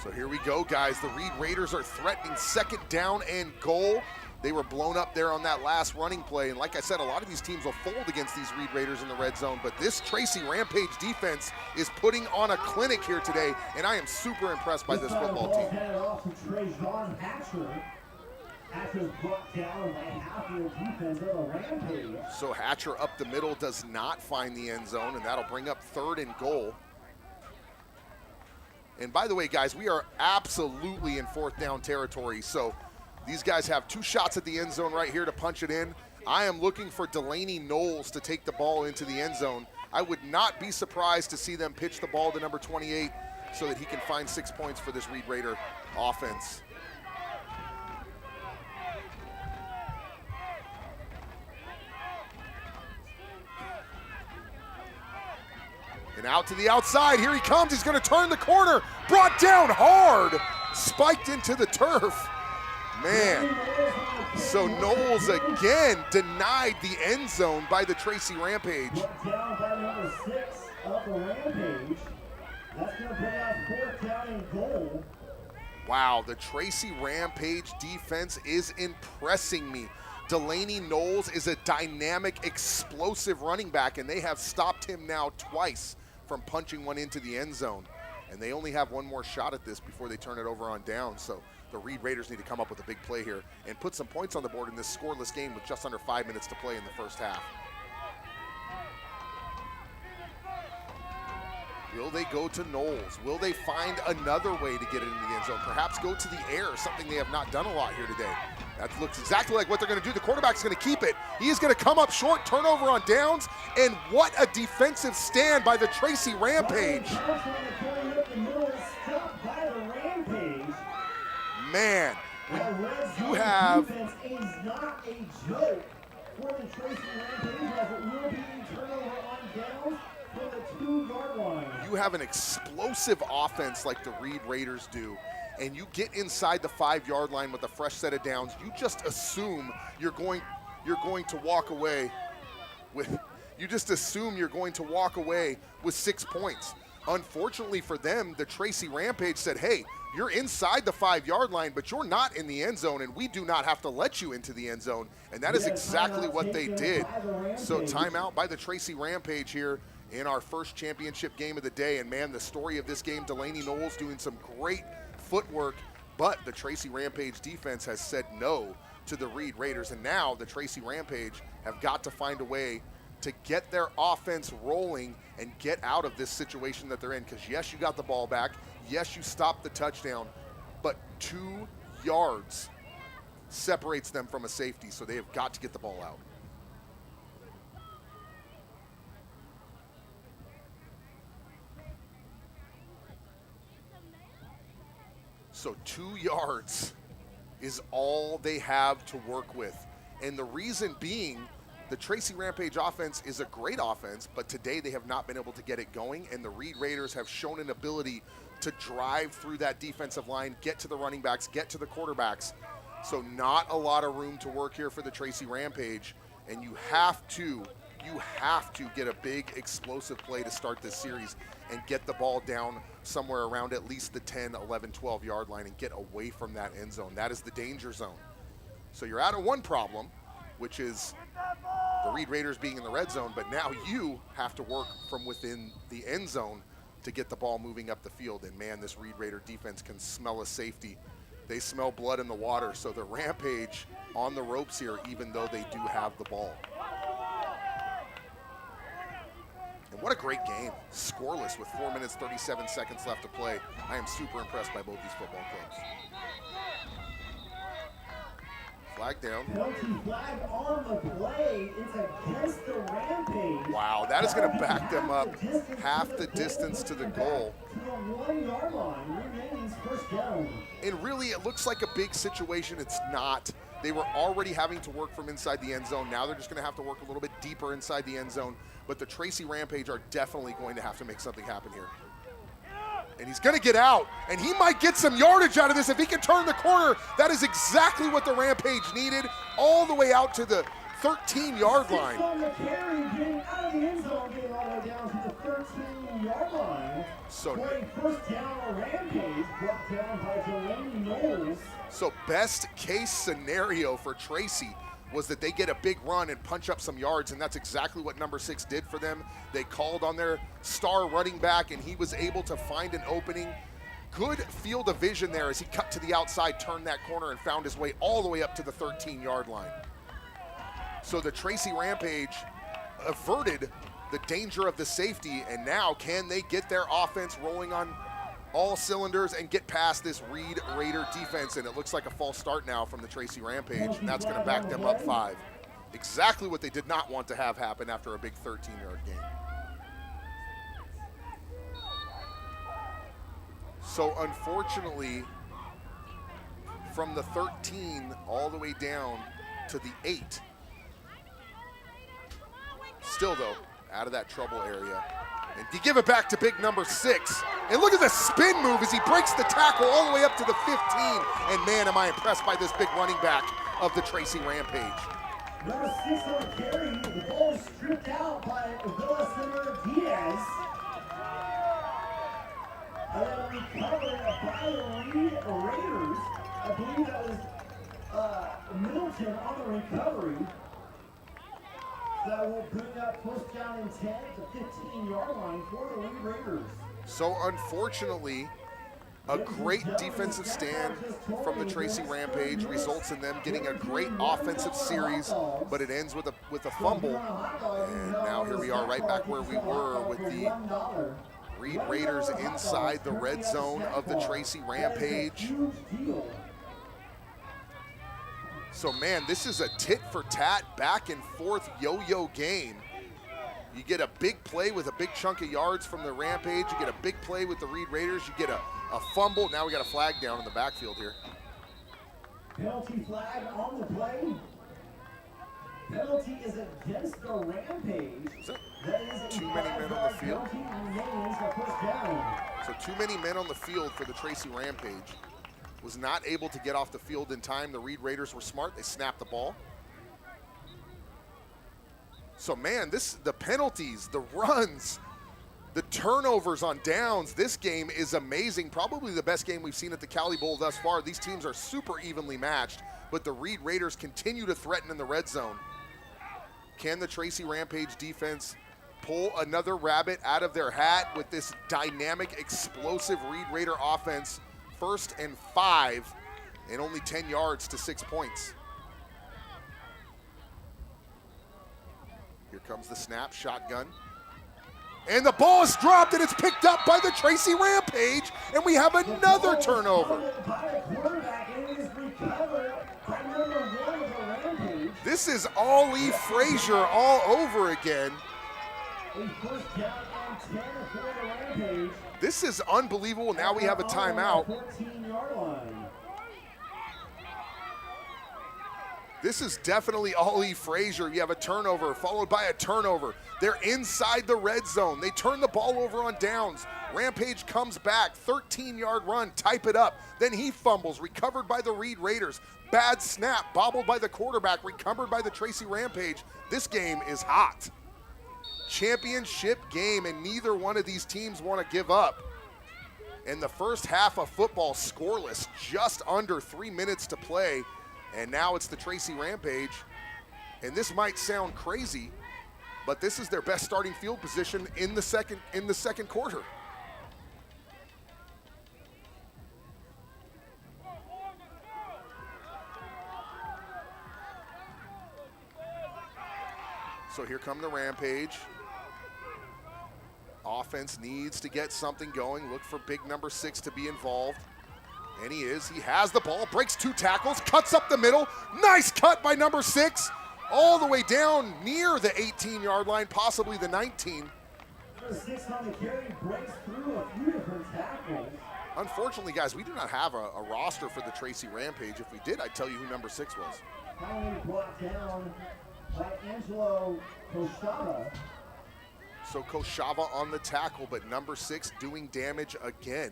A: So here we go, guys. The Reed Raiders are threatening second down and goal. They were blown up there on that last running play. And like I said, a lot of these teams will fold against these Reed Raiders in the red zone. But this Tracy Rampage defense is putting on a clinic here today. And I am super impressed by this football team.
B: Off to Hatcher's brought down by half of the defense of the Rampage.
A: So Hatcher up the middle does not find the end zone, and that'll bring up third and goal. And by the way, guys, we are absolutely in fourth down territory. So these guys have 2 shots at the end zone right here to punch it in. I am looking for Delaney Knowles to take the ball into the end zone. I would not be surprised to see them pitch the ball to number 28 so that he can find 6 points for this Reed Raider offense. And out to the outside, here he comes, he's gonna turn the corner, brought down hard, spiked into the turf. Man, so Knowles again denied the end zone by the Tracy Rampage.
B: Down by number 6 of the Rampage. That's gonna bring out fourth down and goal.
A: Wow, the Tracy Rampage defense is impressing me. Delaney Knowles is a dynamic, explosive running back, and they have stopped him now twice from punching one into the end zone. And they only have one more shot at this before they turn it over on down. So the Reed Raiders need to come up with a big play here and put some points on the board in this scoreless game with just under 5 minutes to play in the first half. Will they go to Knowles? Will they find another way to get it into the end zone? Perhaps go to the air, something they have not done a lot here today. That looks exactly like what they're going to do. The quarterback's going to keep it. He is going to come up short, turnover on downs, and what a defensive stand by the Tracy Rampage. Man, you have...
B: Defense is not a joke for the Tracy Rampage, as it will be a turnover on downs from the 2-yard line.
A: You have an explosive offense like the Reed Raiders do, and you get inside the 5-yard line with a fresh set of downs, you just assume you're going to walk away with 6 points. Unfortunately for them, the Tracy Rampage said, hey, you're inside the 5-yard line, but you're not in the end zone, and we do not have to let you into the end zone. And that is exactly what they did. So timeout by the Tracy Rampage here in our first championship game of the day. And man, the story of this game, Delaney Knowles doing some great footwork, but the Tracy Rampage defense has said no to the Reed Raiders. And now the Tracy Rampage have got to find a way to get their offense rolling and get out of this situation that they're in. Because yes, you got the ball back. Yes, you stopped the touchdown, but 2 yards separates them from a safety, so they have got to get the ball out. So 2 yards is all they have to work with. And the reason being, the Tracy Rampage offense is a great offense, but today they have not been able to get it going, and the Reed Raiders have shown an ability to drive through that defensive line, get to the running backs, get to the quarterbacks. So not a lot of room to work here for the Tracy Rampage, and you have to get a big explosive play to start this series and get the ball down somewhere around at least the 10, 11, 12-yard line and get away from that end zone. That is the danger zone. So you're out of one problem, which is the Reed Raiders being in the red zone, but now you have to work from within the end zone to get the ball moving up the field. And man, this Reed Raider defense can smell a safety. They smell blood in the water, so the Rampage on the ropes here, even though they do have the ball. And what a great game. Scoreless with 4 minutes, 37 seconds left to play. I am super impressed by both these football clubs. Flag down.
B: Penalty flag on the play. It's against the Rampage.
A: Wow, that is going to back them up half the distance to the goal.
B: To the 1 yard line. Remains first down.
A: And really, it looks like a big situation. It's not. They were already having to work from inside the end zone. Now they're just going to have to work a little bit deeper inside the end zone. But the Tracy Rampage are definitely going to have to make something happen here. And he's going to get out, and he might get some yardage out of this if he can turn the corner. That is exactly what the Rampage needed, all the way out to the 13-yard line.
B: On the carry, getting out of the end zone, getting all the way down to the 13-yard line.
A: So,
B: for a first down, a Rampage brought down by Delaney Knowles.
A: So best case scenario for Tracy was that they get a big run and punch up some yards, and that's exactly what number 6 did for them. They called on their star running back, and he was able to find an opening. Good field of vision there as he cut to the outside, turned that corner, and found his way all the way up to the 13-yard line. So the Tracy Rampage averted the danger of the safety, and now can they get their offense rolling on all cylinders and get past this Reed Raider defense? And it looks like a false start now from the Tracy Rampage, and that's going to back them up 5. Exactly what they did not want to have happen after a big 13-yard game. So unfortunately, from the 13 all the way down to the 8, still though, out of that trouble area. And you give it back to big number 6. And look at the spin move as he breaks the tackle all the way up to the 15. And man, am I impressed by this big running back of the Tracy Rampage.
B: Number 6 on the carry. The ball is stripped out by Yuba-Sutter Diaz. And then recovered by the Raiders. I believe that was Middleton on the recovery. That will bring up first down and 10 at the 15-yard line for the Raiders.
A: So unfortunately, a great defensive stand from the Tracy Rampage results in them getting a great offensive series, but it ends with a fumble. And now here we are right back where we were with the Reed Raiders inside the red zone of the Tracy Rampage. So man, this is a tit-for-tat, back and forth yo-yo game. You get a big play with a big chunk of yards from the Rampage. You get a big play with the Reed Raiders. You get a fumble. Now we got a flag down in the backfield here.
B: Penalty flag on the play. Penalty is against the Rampage. That is
A: too many men on the field?
B: Penalty remains a first down.
A: So too many men on the field for the Tracy Rampage. Was not able to get off the field in time. The Reed Raiders were smart. They snapped the ball. So man, the penalties, the runs, the turnovers on downs, this game is amazing. Probably the best game we've seen at the Cali Bowl thus far. These teams are super evenly matched, but the Reed Raiders continue to threaten in the red zone. Can the Tracy Rampage defense pull another rabbit out of their hat with this dynamic, explosive Reed Raider offense? 1st and 5 and only 10 yards to 6 points. Here comes the snap, shotgun. And the ball is dropped and it's picked up by the Tracy Rampage, and we have another turnover. This is Ollie Frazier all over again.
B: A first down and 10 for the Rampage.
A: This is unbelievable. Now we have a timeout.
B: 14-yard line.
A: This is definitely Ollie Frazier. You have a turnover followed by a turnover. They're inside the red zone. They turn the ball over on downs. Rampage comes back, 13-yard run, type it up. Then he fumbles, recovered by the Reed Raiders. Bad snap, bobbled by the quarterback, recovered by the Tracy Rampage. This game is hot. Championship game, and neither one of these teams want to give up. In the first half of football, scoreless, just under 3 minutes to play, and now it's the Tracy Rampage. And this might sound crazy, but this is their best starting field position in the second quarter. So here come the Rampage. Offense needs to get something going. Look for big number 6 to be involved. And he is. He has the ball, breaks 2 tackles, cuts up the middle. Nice cut by number 6, all the way down near the 18-yard line, possibly the 19.
B: Number 6 on the carry breaks through a few different tackles.
A: Unfortunately, guys, we do not have a roster for the Tracy Rampage. If we did, I'd tell you who number 6 was.
B: Finally brought down by Angelo Koshava.
A: So Koshava on the tackle, but number 6 doing damage again.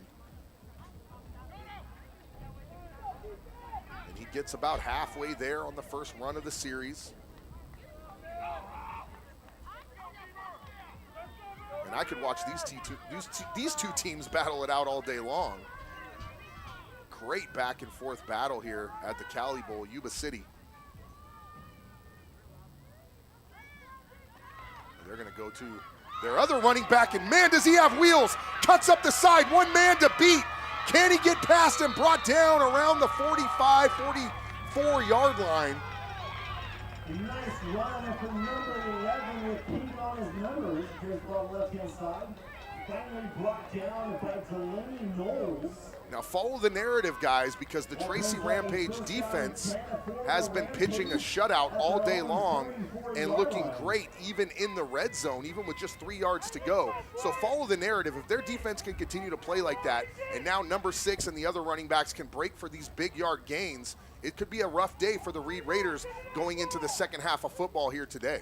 A: And he gets about halfway there on the first run of the series. And I could watch these two teams battle it out all day long. Great back and forth battle here at the Cali Bowl, Yuba City. And they're gonna go to their other running back, and man, does he have wheels. Cuts up the side, one man to beat. Can he get past him? Brought down around the 45, 44-yard line.
B: A nice run from number 11 with pink on his numbers. Here's ball left-hand side. Finally brought down by Delaney Knowles.
A: Now follow the narrative, guys, because the Tracy Rampage defense has been pitching a shutout all day long and looking great even in the red zone, even with just 3 yards to go. So follow the narrative. If their defense can continue to play like that, and now number 6 and the other running backs can break for these big yard gains, it could be a rough day for the Reed Raiders going into the second half of football here today.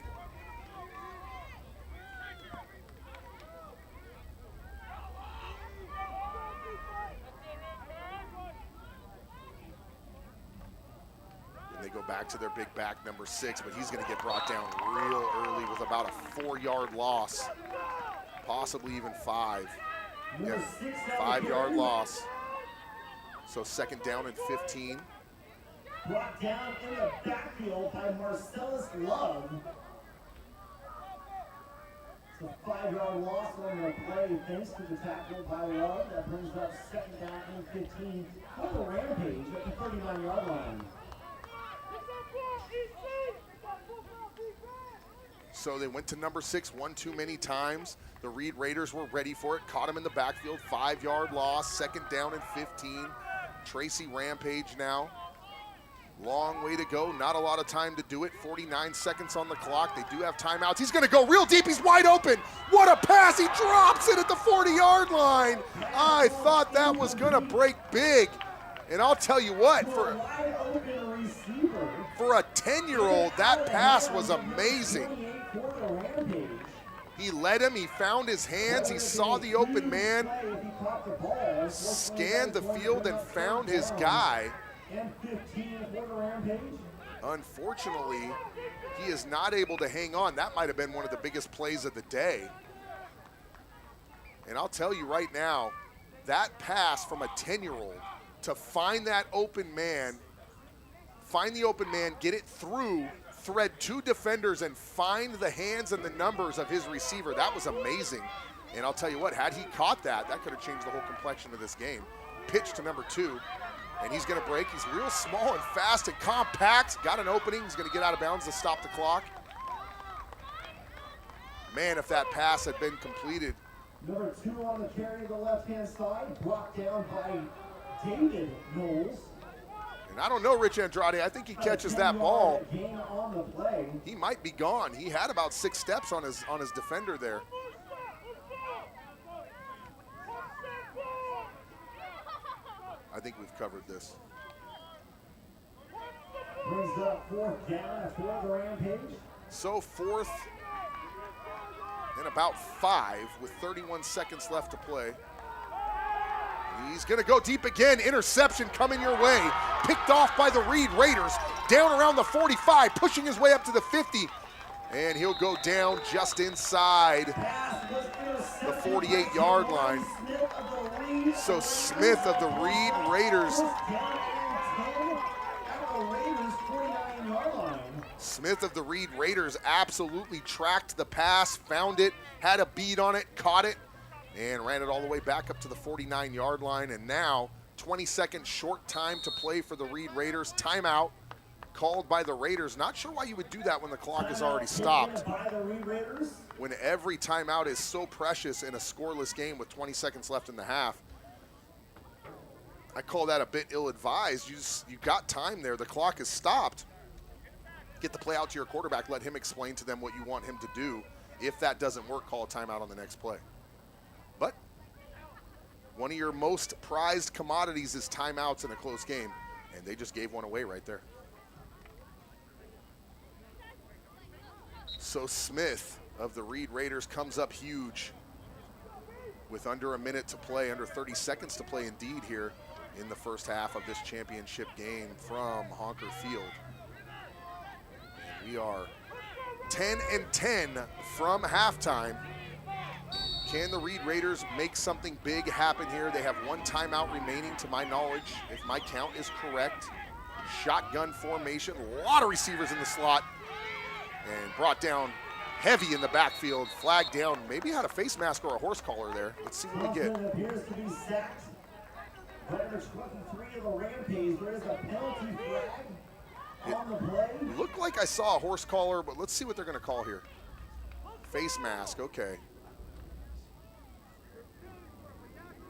A: They go back to their big back, number 6, but he's going to get brought down real early with about a 4-yard loss, possibly even 5. Yeah, 5-yard loss. So second down and 15.
B: Brought down in the backfield by Marcellus Love. It's a 5-yard loss on the play thanks to the tackle by Love. That brings up second down and 15 for the Rampage at the 39-yard line.
A: So they went to number 6 one too many times. The Reed Raiders were ready for it. Caught him in the backfield. 5-yard loss. Second down and 15. Tracy Rampage now. Long way to go. Not a lot of time to do it. 49 seconds on the clock. They do have timeouts. He's going to go real deep. He's wide open. What a pass. He drops it at the 40-yard line. I thought that was going to break big. And I'll tell you what, for a 10-year-old, that pass was amazing. He led him, he found his hands, he saw the open man, scanned the field and found his guy. Unfortunately, he is not able to hang on. That might have been one of the biggest plays of the day. And I'll tell you right now, that pass from a 10-year-old to find that open man, find the open man, get it through, thread 2 defenders, and find the hands and the numbers of his receiver. That was amazing. And I'll tell you what, had he caught that, that could have changed the whole complexion of this game. Pitch to number 2, and he's going to break. He's real small and fast and compact. Got an opening. He's going to get out of bounds to stop the clock. Man, if that pass had been completed.
B: Number 2 on the carry to the left-hand side, brought down by David Knowles.
A: And I don't know Rich Andrade. I think he catches that ball.
B: Gain on the play.
A: He might be gone. He had about 6 steps on his defender there. I think we've covered this.
B: Brings up 4th down for the Rampage.
A: So 4th and about 5 with 31 seconds left to play. He's going to go deep again. Interception coming your way. Picked off by the Reed Raiders. Down around the 45, pushing his way up to the 50. And he'll go down just inside the 48-yard line. So Smith of the Reed Raiders. Smith of the Reed Raiders absolutely tracked the pass, found it, had a bead on it, caught it, and ran it all the way back up to the 49-yard line. And now 20 seconds short time to play for the Reed Raiders. Timeout. called by the Raiders. Not sure why you would do that when the clock is already stopped.
B: By the Raiders.
A: When every timeout is so precious in a scoreless game with 20 seconds left in the half. I call that a bit ill-advised. You got time there. The clock is stopped. Get the play out to your quarterback. Let him explain to them what you want him to do. If that doesn't work, call a timeout on the next play. But one of your most prized commodities is timeouts in a close game, and they just gave one away right there. So Smith of the Reed Raiders comes up huge with under a minute to play, under 30 seconds to play indeed here in the first half of this championship game from Honker Field. And we are 10-10 from halftime. Can the Reed Raiders make something big happen here? They have one timeout remaining to my knowledge, if my count is correct. Shotgun formation, a lot of receivers in the slot, and brought down heavy in the backfield, flagged down, maybe had a face mask or a horse collar there. Let's see what we get.
B: Appears to be sacked. Number 23 of the Rampage, there's a penalty flag on the play.
A: It looked like I saw a horse collar, but let's see what they're gonna call here. Face mask, okay.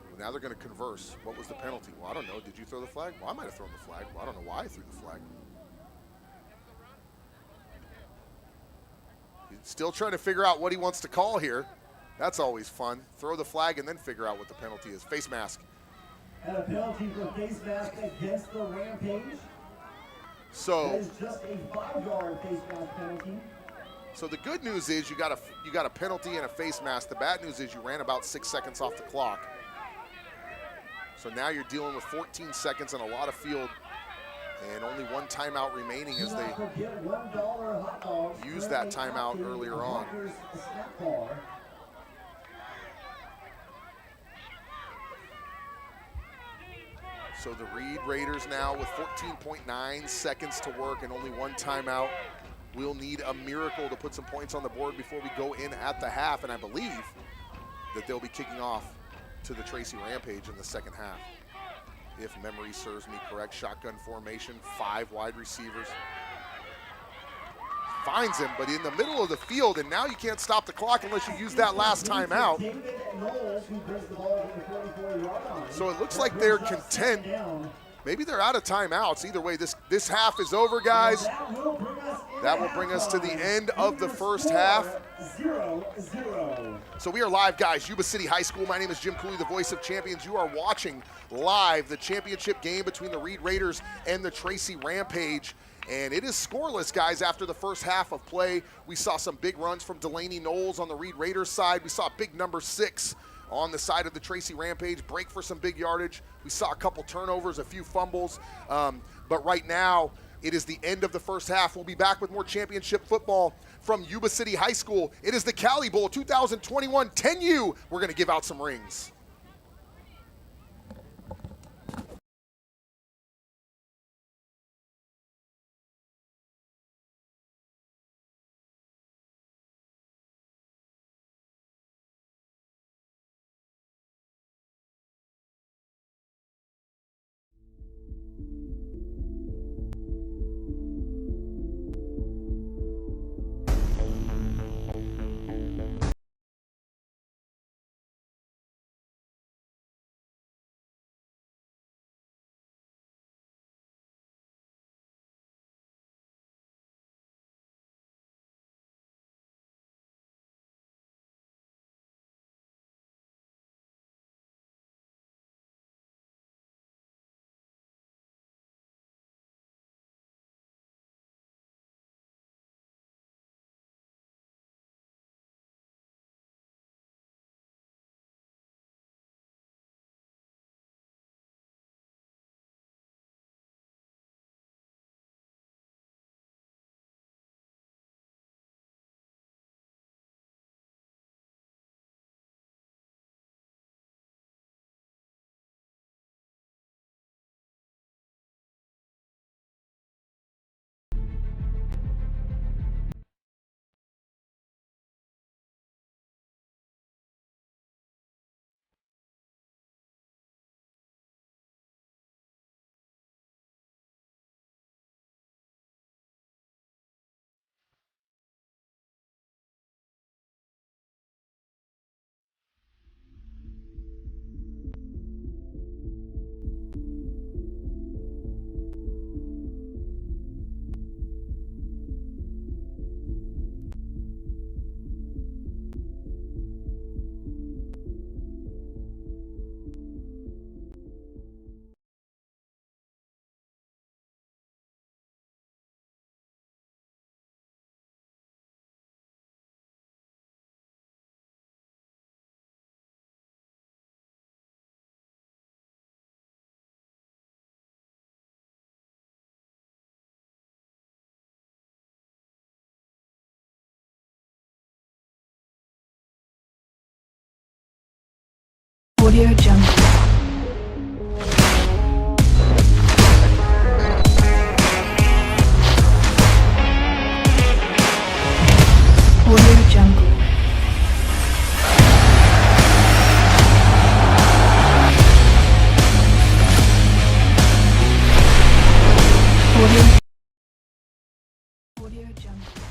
A: Well, now they're gonna converse. What was the penalty? Well, I don't know, did you throw the flag? Well, I might have thrown the flag. Well, I don't know why I threw the flag. He's still trying to figure out what he wants to call here. That's always fun. Throw the flag and then figure out what the penalty is. Face mask.
B: And a penalty for face mask against the Rampage.
A: So
B: that is just a 5-yard face mask penalty.
A: So the good news is you got a penalty and a face mask. The bad news is you ran about 6 seconds off the clock. So now you're dealing with 14 seconds and a lot of field and only one timeout remaining as they used that timeout earlier on. So the Reed Raiders now with 14.9 seconds to work and only one timeout. We'll need a miracle to put some points on the board before we go in at the half, and I believe that they'll be kicking off to the Tracy Rampage in the second half. If memory serves me correct, shotgun formation, 5 wide receivers. Finds him, but in the middle of the field, and now you can't stop the clock unless you use that last timeout. So it looks like they're content. Maybe they're out of timeouts. Either way, this half is over, guys. That will bring us to the end of the first half.
B: 0-0.
A: So we are live, guys. Yuba City High School. My name is Jim Cooley, the voice of champions. You are watching live the championship game between the Reed Raiders and the Tracy Rampage. And it is scoreless, guys, after the first half of play. We saw some big runs from Delaney Knowles on the Reed Raiders side. We saw big number 6 on the side of the Tracy Rampage break for some big yardage. We saw a couple turnovers, a few fumbles. But right now, it is the end of the first half. We'll be back with more championship football from Yuba City High School. It is the Cali Bowl 2021 10U. We're going to give out some rings.
D: Audio Jungle. Audio Jungle. Audio Jungle.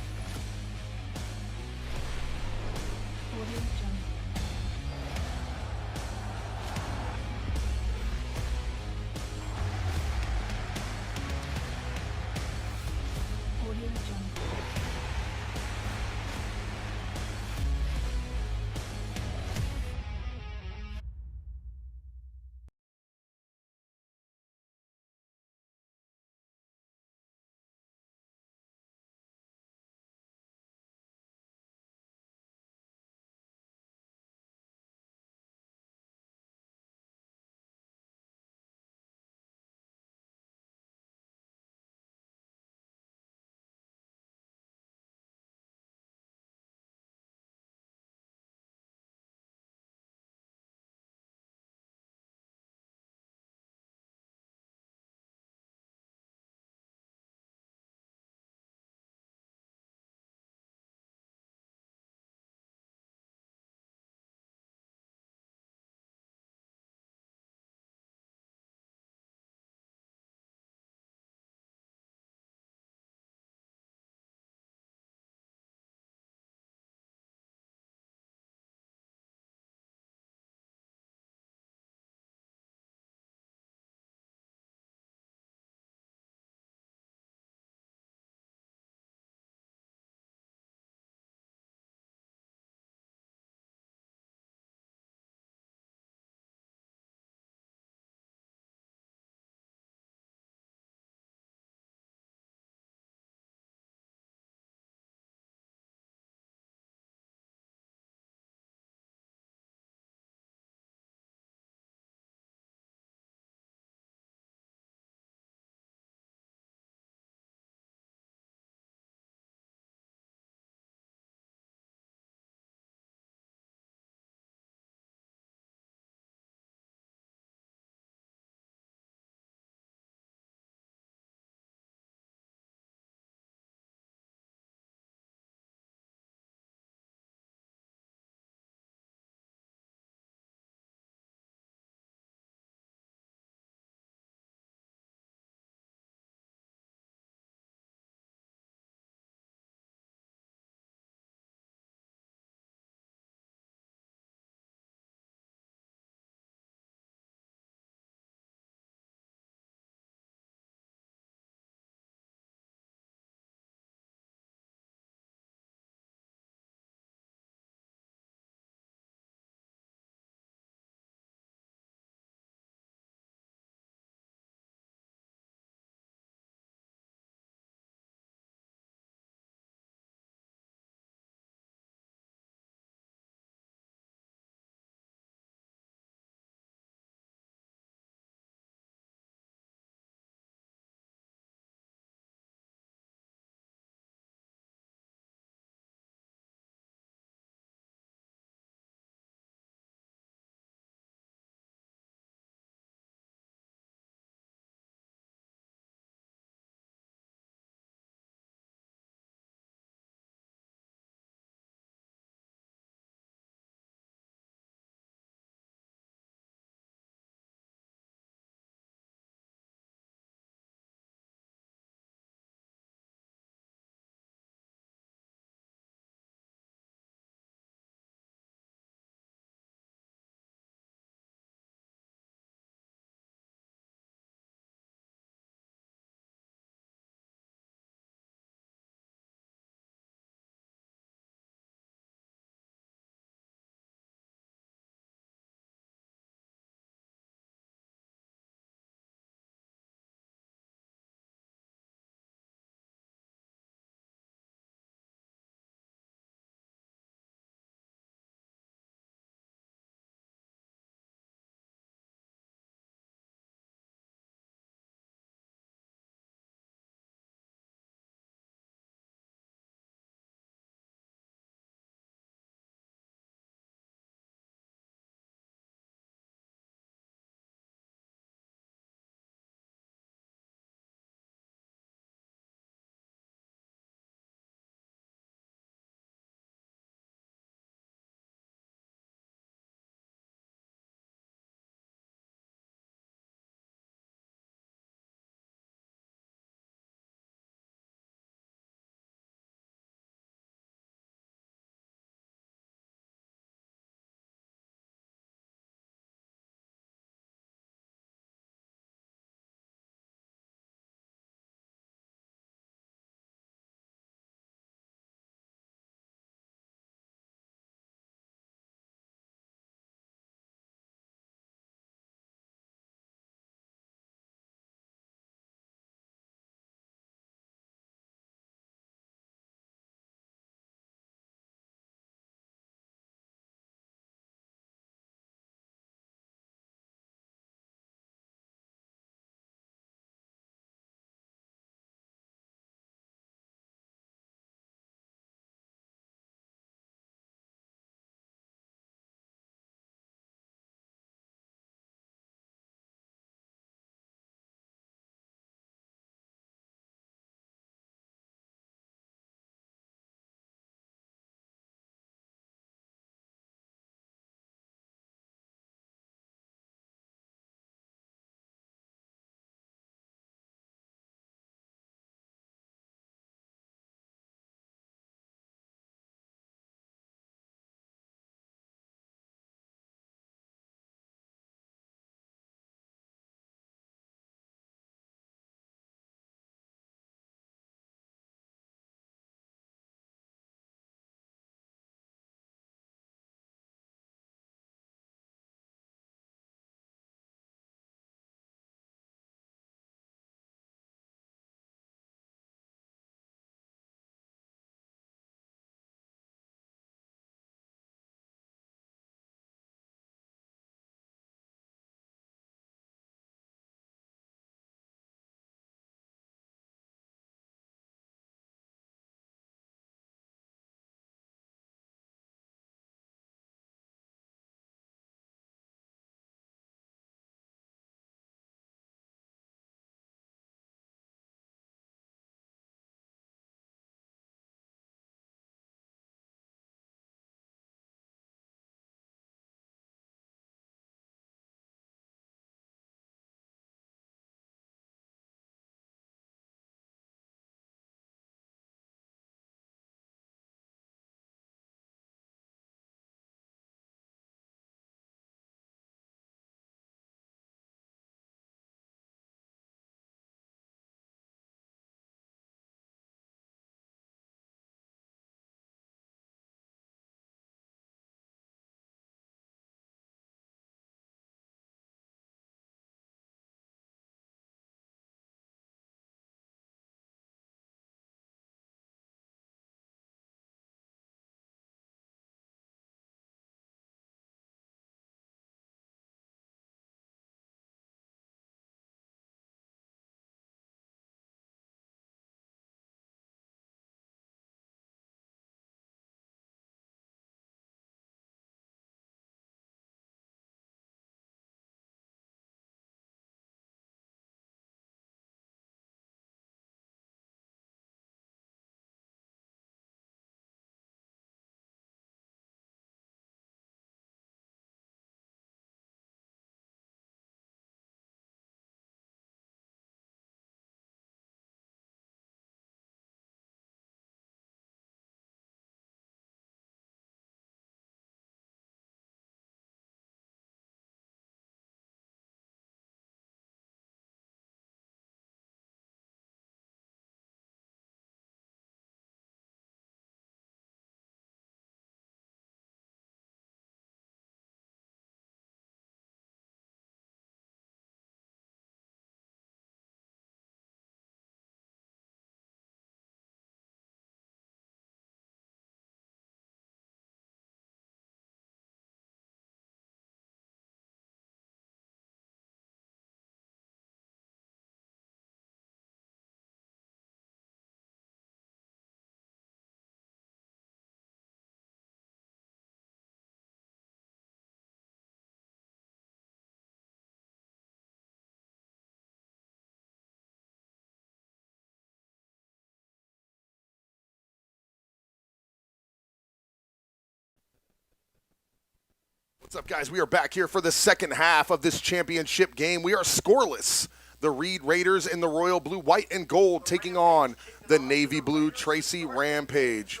A: What's up, guys? We are back here for the second half of this championship game. We are scoreless. The Reed Raiders in the royal blue, white, and gold taking on the navy blue Tracy Rampage.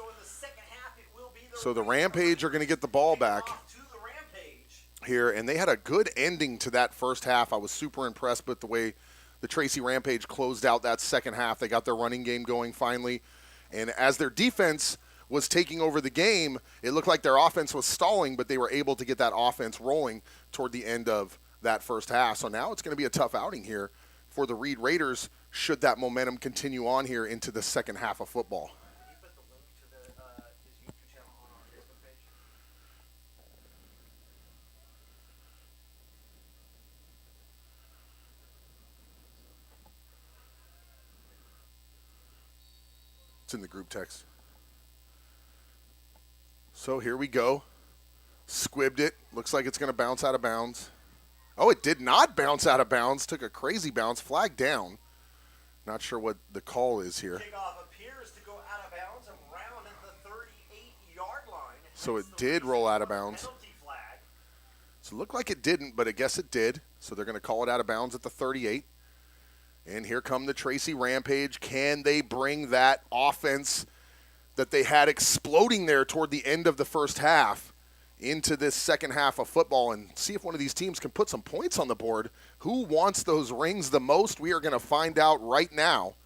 A: So the Rampage are going to get the ball back here, and they had a good ending to that first half. I was super impressed with the way the Tracy Rampage closed out that second half. They got their running game going finally, and as their defense was taking over the game, it looked like their offense was stalling, but they were able to get that offense rolling toward the end of that first half. So now it's going to be a tough outing here for the Reed Raiders should that momentum continue on here into the second half of football. It's in the group text. So here we go. Squibbed it. Looks like it's going to bounce out of bounds. Oh, it did not bounce out of bounds. Took a crazy bounce. Flag down. Not sure what the call is here.
B: Kickoff appears to go out of bounds around at the 38-yard line.
A: So it did roll out of bounds. So it looked like it didn't, but I guess it did. So they're going to call it out of bounds at the 38. And here come the Tracy Rampage. Can they bring that offense that they had exploding there toward the end of the first half into this second half of football and see if one of these teams can put some points on the board? Who wants those rings the most? We are going to find out right now.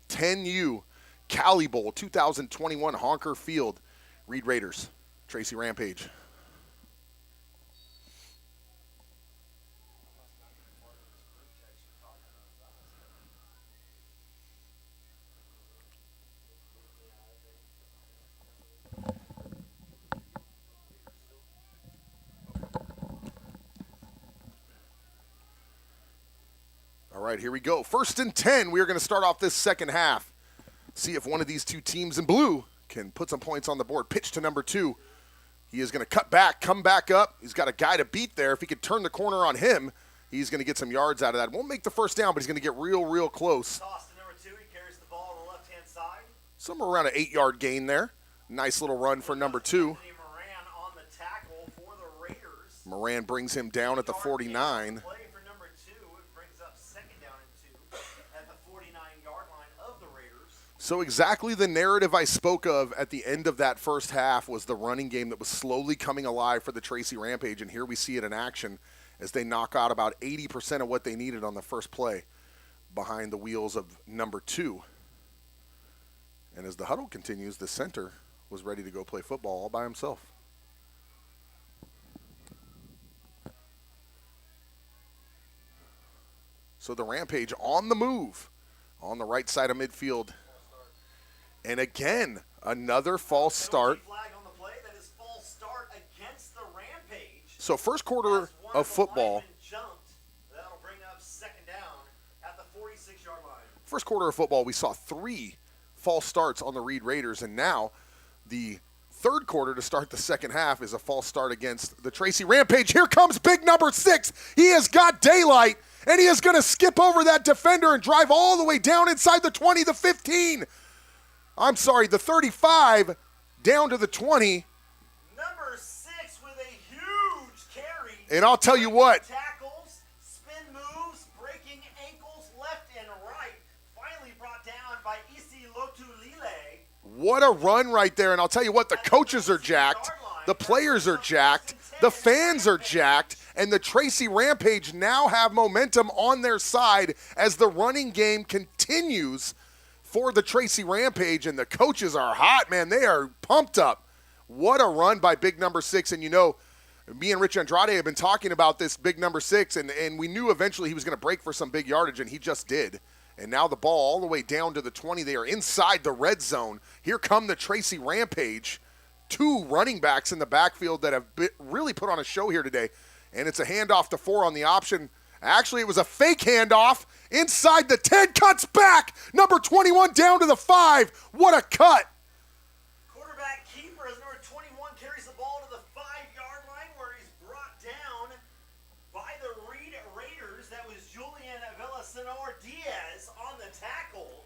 A: 10U Cali Bowl 2021 Honker Field. Reed Raiders, Tracy Rampage. All right, here we go. 1st and 10. We are going to start off this second half. See if one of these two teams in blue can put some points on the board. Pitch to number 2. He is going to cut back, come back up. He's got a guy to beat there. If he could turn the corner on him, he's going to get some yards out of that. Won't make the first down, but he's going to get real close.
B: Toss to number 2. He carries the ball on the left-hand side.
A: Somewhere around an 8-yard gain there. Nice little run for number 2.
B: Moran on the tackle for the Raiders.
A: Moran brings him down at the 49.
B: Play for number 2. It brings up 2nd down and 2 at the 49-yard line of the Raiders.
A: So exactly the narrative I spoke of at the end of that first half was the running game that was slowly coming alive for the Tracy Rampage, and here we see it in action as they knock out about 80% of what they needed on the first play behind the wheels of number 2. And as the huddle continues, the center was ready to go play football all by himself. So the Rampage on the move on the right side of midfield. And again, another false start.
B: Flag on the play. That is false start against the Rampage.
A: So first quarter of football.
B: Jumped. That'll bring up 2nd down at the 46-yard line.
A: First quarter of football, we saw 3 false starts on the Reed Raiders, and now the third quarter to start the second half is a false start against the Tracy Rampage. Here comes big number 6. He has got daylight, and he is going to skip over that defender and drive all the way down inside the 20, the 15. I'm sorry, the 35 down to the 20.
B: Number 6 with a huge carry.
A: And I'll tell you what.
B: Tackles, spin moves, breaking ankles left and right. Finally brought down by Isi Lotulile.
A: What a run right there. And I'll tell you what, the coaches are jacked. The players are jacked. The fans are jacked. And the Tracy Rampage now have momentum on their side as the running game continues for the Tracy Rampage, and the coaches are hot, man. They are pumped up. What a run by big number 6. And, you know, me and Rich Andrade have been talking about this big number 6, and we knew eventually he was going to break for some big yardage, and he just did. And now the ball all the way down to the 20. They are inside the red zone. Here come the Tracy Rampage. 2 running backs in the backfield that have really put on a show here today. And it's a handoff to 4 on the option. Actually, it was a fake handoff. Inside the 10, cuts back. Number 21 down to the 5. What a cut.
B: Quarterback keeper as number 21 carries the ball to the 5-yard line where he's brought down by the Reed Raiders. That was Julian Villasenor Diaz on the tackle.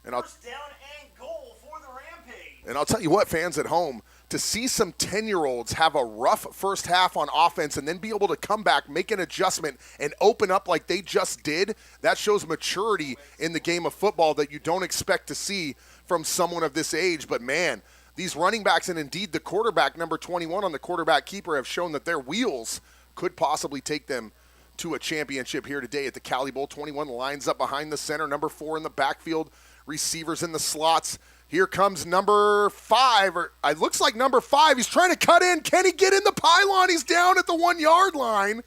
A: And
B: First down and goal for the Rampage.
A: And I'll tell you what, fans at home, to see some 10-year-olds have a rough first half on offense and then be able to come back, make an adjustment, and open up like they just did, that shows maturity in the game of football that you don't expect to see from someone of this age. But, man, these running backs and indeed the quarterback, number 21 on the quarterback keeper, have shown that their wheels could possibly take them to a championship here today at the Cali Bowl. 21 lines up behind the center, number 4 in the backfield, receivers in the slots. Here comes number 5, or it looks like number 5. He's trying to cut in. Can he get in the pylon? He's down at the 1-yard line.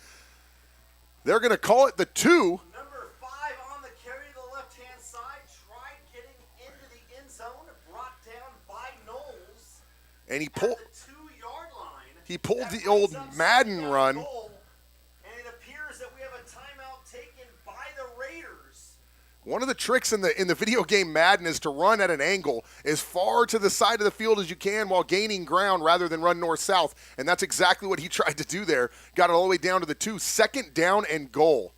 A: They're going to call it the 2.
B: Number 5 on the carry to the left-hand side, tried getting into the end zone, brought down by Knowles.
A: And he
B: At
A: pulled.
B: the 2-yard line.
A: He pulled
B: That
A: the old
B: brings up
A: Madden
B: second down
A: run.
B: goal, and it appears that we have a timeout taken by the Raiders.
A: One of the tricks in the video game Madden is to run at an angle as far to the side of the field as you can while gaining ground rather than run north-south. And that's exactly what he tried to do there. Got it all the way down to the 2. Second down and goal.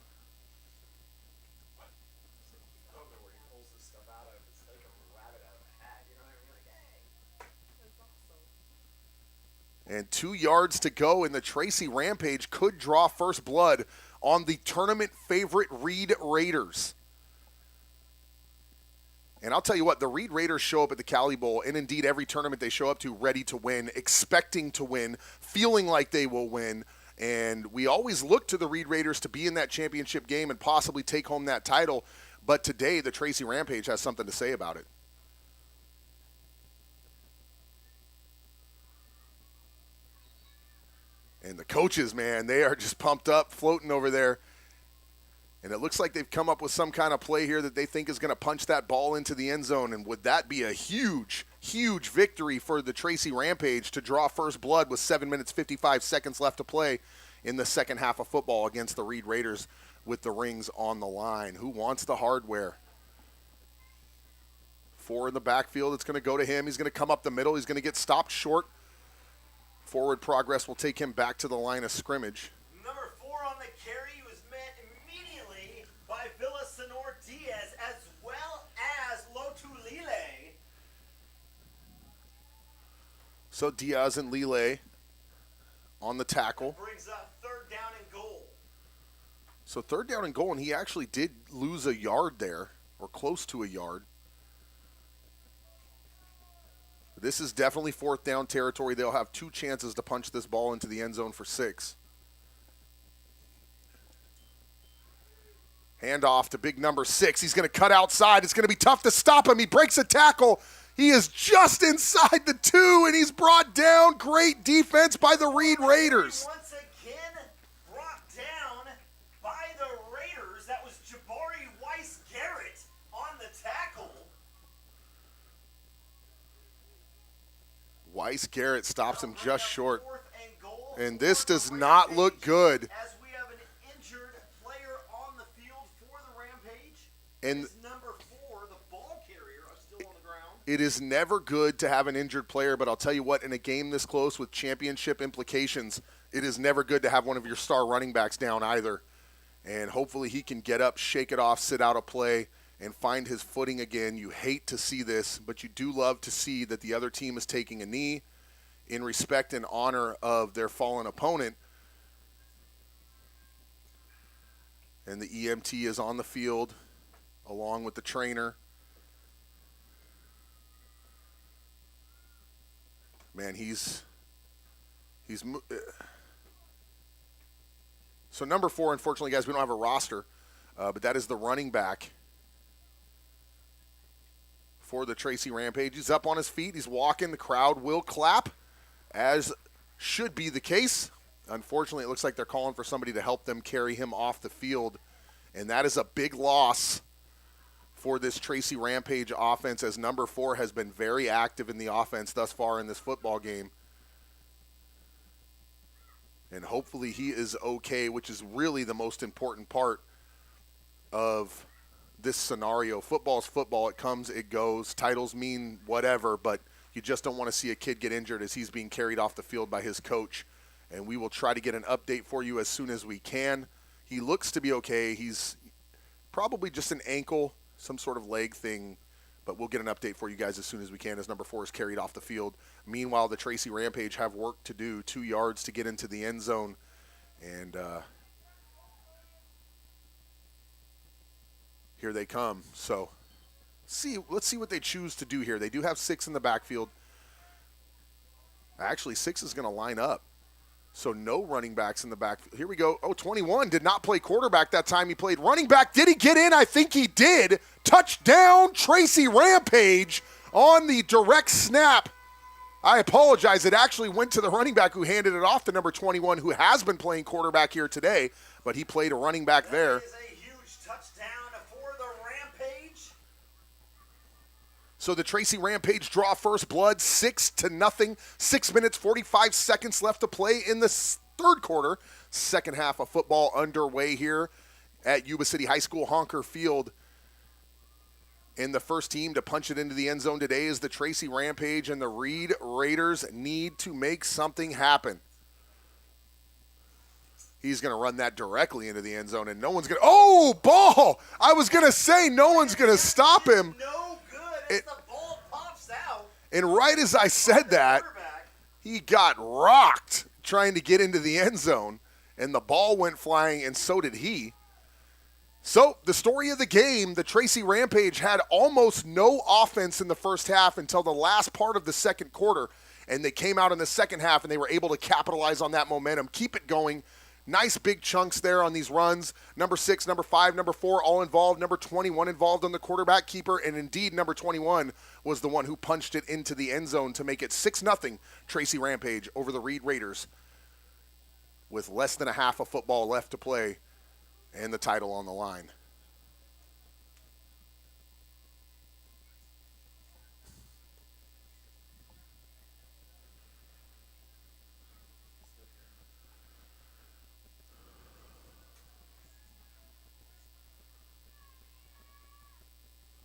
A: And 2 yards to go, and the Tracy Rampage could draw first blood on the tournament favorite Reed Raiders. And I'll tell you what, the Reed Raiders show up at the Cali Bowl, and indeed every tournament they show up to ready to win, expecting to win, feeling like they will win. And we always look to the Reed Raiders to be in that championship game and possibly take home that title. But today, the Tracy Rampage has something to say about it. And the coaches, man, they are just pumped up, floating over there. And it looks like they've come up with some kind of play here that they think is going to punch that ball into the end zone. And would that be a huge, huge victory for the Tracy Rampage to draw first blood with 7 minutes, 55 seconds left to play in the second half of football against the Reed Raiders with the rings on the line? Who wants the hardware? 4 in the backfield. It's going to go to him. He's going to come up the middle. He's going to get stopped short. Forward progress will take him back to the line of scrimmage.
B: Number 4 on the carry was met immediately by Villasenor Diaz as well as Lotu Lile.
A: So Diaz and Lile on the tackle.
B: Brings up 3rd down and goal.
A: So 3rd down and goal, and he actually did lose a yard there, or close to a yard. This is definitely 4th down territory. They'll have 2 chances to punch this ball into the end zone for 6. Hand off to big number 6. He's going to cut outside. It's going to be tough to stop him. He breaks a tackle. He is just inside the 2, and he's brought down. Great defense by the Reed Raiders.
B: Once again, brought down by the Raiders. That was Jabari Weiss-Garrett on the tackle.
A: Weiss-Garrett stops him just short.
B: 4th and goal.
A: And this does not look good.
B: As we have an injured player on the field for the Rampage.
A: And
B: It's number 4, the ball carrier, still on the ground.
A: it is never good to have an injured player, but I'll tell you what, in a game this close with championship implications, it is never good to have one of your star running backs down either. And hopefully he can get up, shake it off, sit out a play, and find his footing again. You hate to see this, but you do love to see that the other team is taking a knee in respect and honor of their fallen opponent. And the EMT is on the field along with the trainer. Man, so number 4, unfortunately, guys, we don't have a roster, but that is the running back for the Tracy Rampage. He's up on his feet. He's walking. The crowd will clap, as should be the case. Unfortunately, it looks like they're calling for somebody to help them carry him off the field, and that is a big loss for this Tracy Rampage offense, as number 4 has been very active in the offense thus far in this football game. And hopefully he is okay, which is really the most important part of this scenario. Football's football. It comes, it goes. Titles mean whatever, but you just don't want to see a kid get injured as he's being carried off the field by his coach. And we will try to get an update for you as soon as we can. He looks to be okay. He's probably just an ankle, some sort of leg thing, But we'll get an update for you guys as soon as we can as number 4 is carried off the field. Meanwhile, the Tracy Rampage have work to do, 2 yards to get into the end zone. And here they come. So let's see what they choose to do here. They do have 6 in the backfield. Actually, 6 is going to line up. So no running backs in the backfield. Here we go. Oh, 21 did not play quarterback that time. He played running back. Did he get in? I think he did. Touchdown, Tracy Rampage on the direct snap. I apologize. It actually went to the running back who handed it off to number 21, who has been playing quarterback here today, but he played a running back there.
B: That is a huge touchdown for the Rampage.
A: So the Tracy Rampage draw first blood, 6-0. 6 minutes, 45 seconds left to play in the third quarter. Second half of football underway here at Yuba City High School Honker Field. And the first team to punch it into the end zone today is the Tracy Rampage, and the Reed Raiders need to make something happen. He's going to run that directly into the end zone, and no one's going to – oh, ball! I was going to say no one's going to stop him.
B: No good as the ball pops out.
A: And right as I said that, he got rocked trying to get into the end zone, and the ball went flying, and so did he. So the story of the game, the Tracy Rampage had almost no offense in the first half until the last part of the second quarter, and they came out in the second half, and they were able to capitalize on that momentum, keep it going. Nice big chunks there on these runs. Number 6, number 5, number 4 all involved. Number 21 involved on the quarterback keeper, and indeed number 21 was the one who punched it into the end zone to make it 6-0 Tracy Rampage over the Reed Raiders with less than a half of football left to play and the title on the line.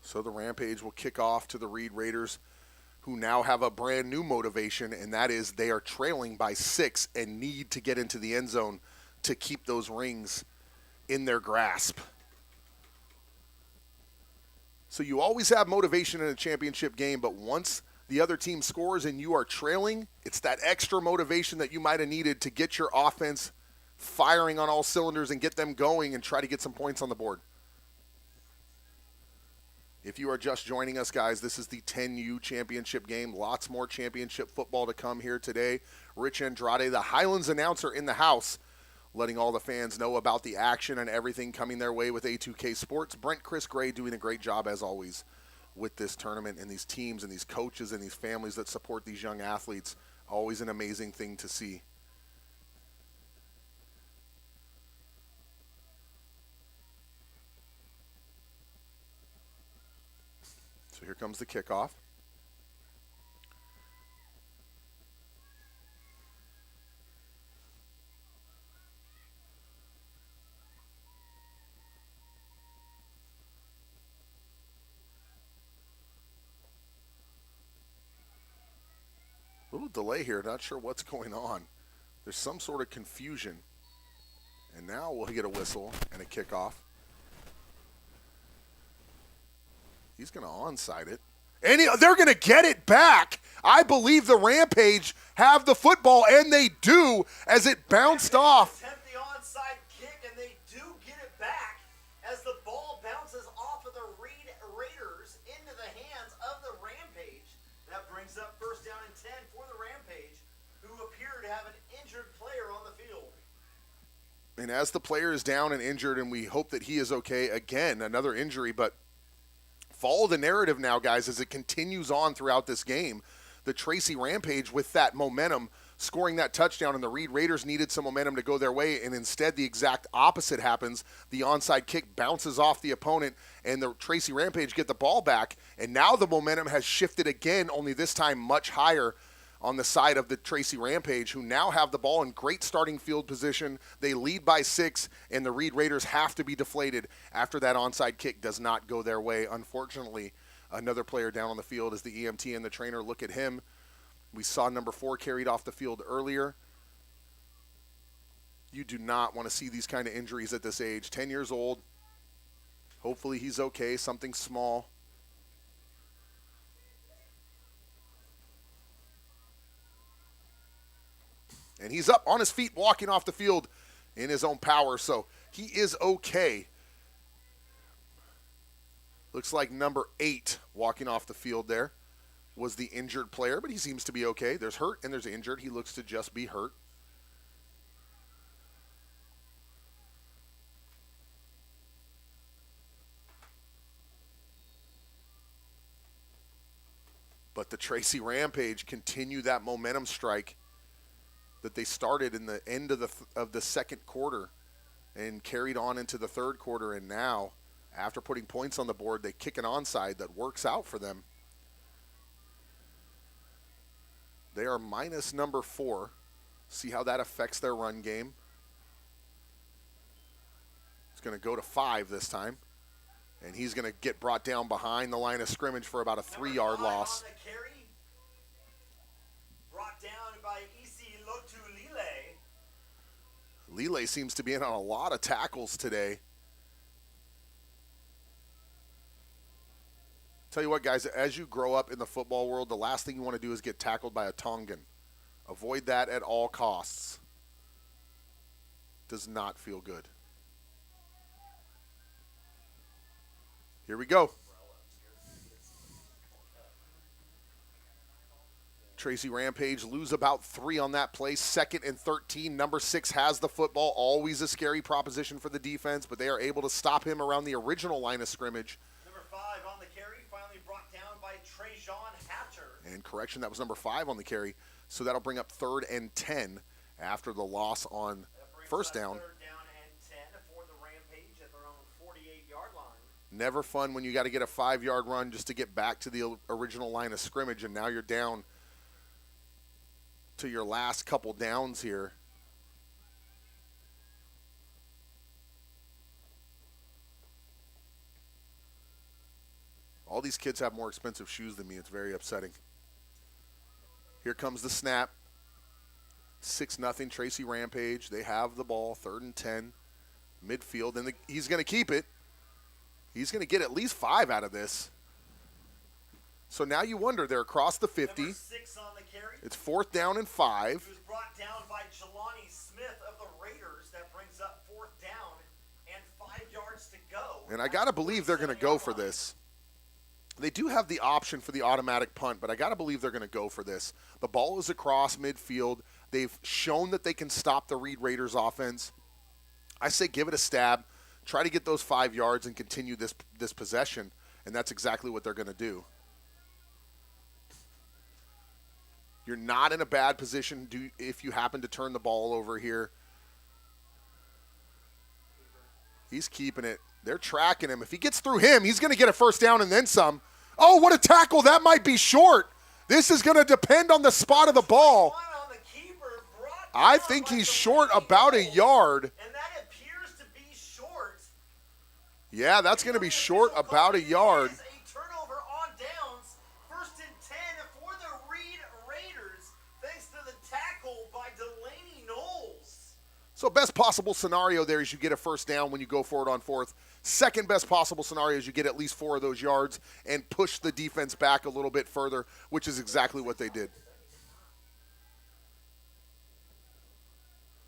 A: So the Rampage will kick off to the Reed Raiders, who now have a brand new motivation, and that is they are trailing by 6 and need to get into the end zone to keep those rings in their grasp. So you always have motivation in a championship game, but once the other team scores and you are trailing, it's that extra motivation that you might have needed to get your offense firing on all cylinders and get them going and try to get some points on the board. If you are just joining us, guys, this is the 10U championship game. Lots more championship football to come here today. Rich Andrade, the Highlands announcer in the house, letting all the fans know about the action and everything coming their way with A2K Sports. Brent Chris Gray doing a great job, as always, with this tournament and these teams and these coaches and these families that support these young athletes. Always an amazing thing to see. So here comes the kickoff. Little delay here, not sure what's going on. There's some sort of confusion. And now we'll get a whistle and a kickoff. He's going to onside it. And they're going to get it back. I believe the Rampage have the football, and they do, as it bounced off.
B: Attempt the onside kick, and they do get it back as the ball bounces off of the Reed Raiders into the hands of the Rampage. That brings up first down and 10 for the Rampage, who appear to have an injured player on the field.
A: And as the player is down and injured, and we hope that he is okay, again, another injury, but follow the narrative now, guys, as it continues on throughout this game. The Tracy Rampage with that momentum, scoring that touchdown, and the Reed Raiders needed some momentum to go their way, and instead the exact opposite happens. The onside kick bounces off the opponent, and the Tracy Rampage get the ball back, and now the momentum has shifted again, only this time much higher on the side of the Tracy Rampage, who now have the ball in great starting field position. They lead by 6, and the Reed Raiders have to be deflated after that onside kick does not go their way. Unfortunately, another player down on the field as the EMT and the trainer look at him. We saw number 4 carried off the field earlier. You do not want to see these kind of injuries at this age. 10 years old. Hopefully he's okay, something small. And he's up on his feet, walking off the field in his own power, so he is okay. Looks like number 8 walking off the field there was the injured player, but he seems to be okay. There's hurt and there's injured. He looks to just be hurt. But the Tracy Rampage continue that momentum strike that they started in the end of the second quarter and carried on into the third quarter. And now, after putting points on the board, they kick an onside that works out for them. They are minus number 4. See how that affects their run game. It's going to go to 5 this time. And he's going to get brought down behind the line of scrimmage for about a 3-yard loss.
B: On the carry, brought down by EC Lotu Lile.
A: Lile seems to be in on a lot of tackles today. Tell you what, guys, as you grow up in the football world, the last thing you want to do is get tackled by a Tongan. Avoid that at all costs. Does not feel good. Here we go. Tracy Rampage lose about 3 on that play. 2nd and 13. Number 6 has the football. Always a scary proposition for the defense, but they are able to stop him around the original line of scrimmage.
B: Number 5 on the carry, finally brought down by Tracy Hatcher.
A: And correction, that was number 5 on the carry. So that'll bring up 3rd and 10 after the loss on first down.
B: 3rd down and 10 for the Rampage at their own 48-yard line.
A: Never fun when you got to get a 5-yard run just to get back to the original line of scrimmage, and now you're down to your last couple downs here. All these kids have more expensive shoes than me. It's very upsetting. Here comes the snap. 6-0 Tracy Rampage. They have the ball, 3rd and 10, midfield, and he's going to keep it. He's going to get at least 5 out of this. So now you wonder, they're across the 50.
B: Number 6 on the carry.
A: It's 4th down and 5.
B: He was brought down by Jelani Smith of the Raiders. That brings up 4th down and 5 yards to go.
A: And I got to believe they're going to go for this. They do have the option for the automatic punt, but I got to believe they're going to go for this. The ball is across midfield. They've shown that they can stop the Reed Raiders offense. I say give it a stab. Try to get those 5 yards and continue this possession, and that's exactly what they're going to do. You're not in a bad position if you happen to turn the ball over here. He's keeping it. They're tracking him. If he gets through him, he's going to get a first down and then some. Oh, what a tackle. That might be short. This is going to depend on the spot of the ball. I think he's short about a yard.
B: And that appears to be short.
A: Yeah, that's going to be short about a yard.
B: A turnover on downs. 1st and 10 for the Reed Raiders, thanks to the tackle by Delaney Knowles.
A: So best possible scenario there is you get a first down when you go for it on 4th. Second best possible scenario is you get at least 4 of those yards and push the defense back a little bit further, which is exactly what they did.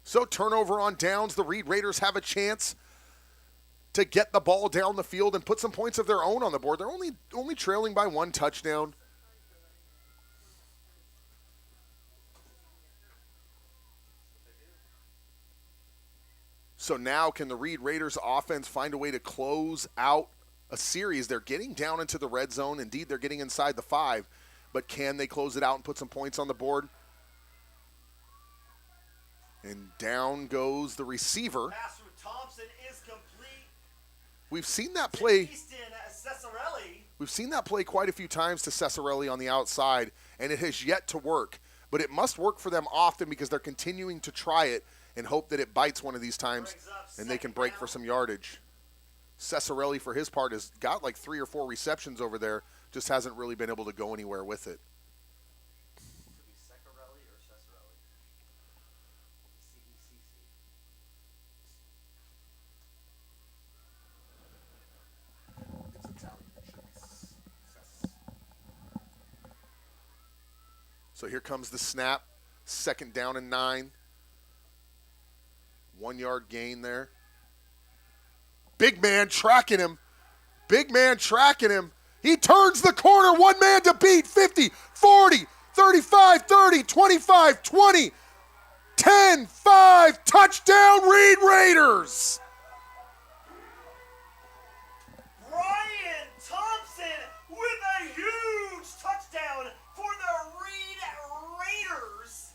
A: So turnover on downs. The Reed Raiders have a chance to get the ball down the field and put some points of their own on the board. They're only trailing by 1 touchdown. So now can the Reed Raiders offense find a way to close out a series? They're getting down into the red zone. Indeed, they're getting inside the 5. But can they close it out and put some points on the board? And down goes the receiver.
B: Pass from Thompson is complete.
A: We've seen that play.
B: Easton Cesarelli.
A: We've seen that play quite a few times to Cesarelli on the outside, and it has yet to work. But it must work for them often because they're continuing to try it and hope that it bites one of these times and they can break for some yardage. Cesarelli, for his part, has got like 3 or 4 receptions over there, just hasn't really been able to go anywhere with it. So here comes the snap. 2nd down and 9. 1 yard gain there. Big man tracking him. Big man tracking him. He turns the corner. One man to beat. 50, 40, 35, 30, 25, 20, 10, 5. Touchdown, Reed Raiders.
B: Brian Thompson with a huge touchdown for the Reed Raiders.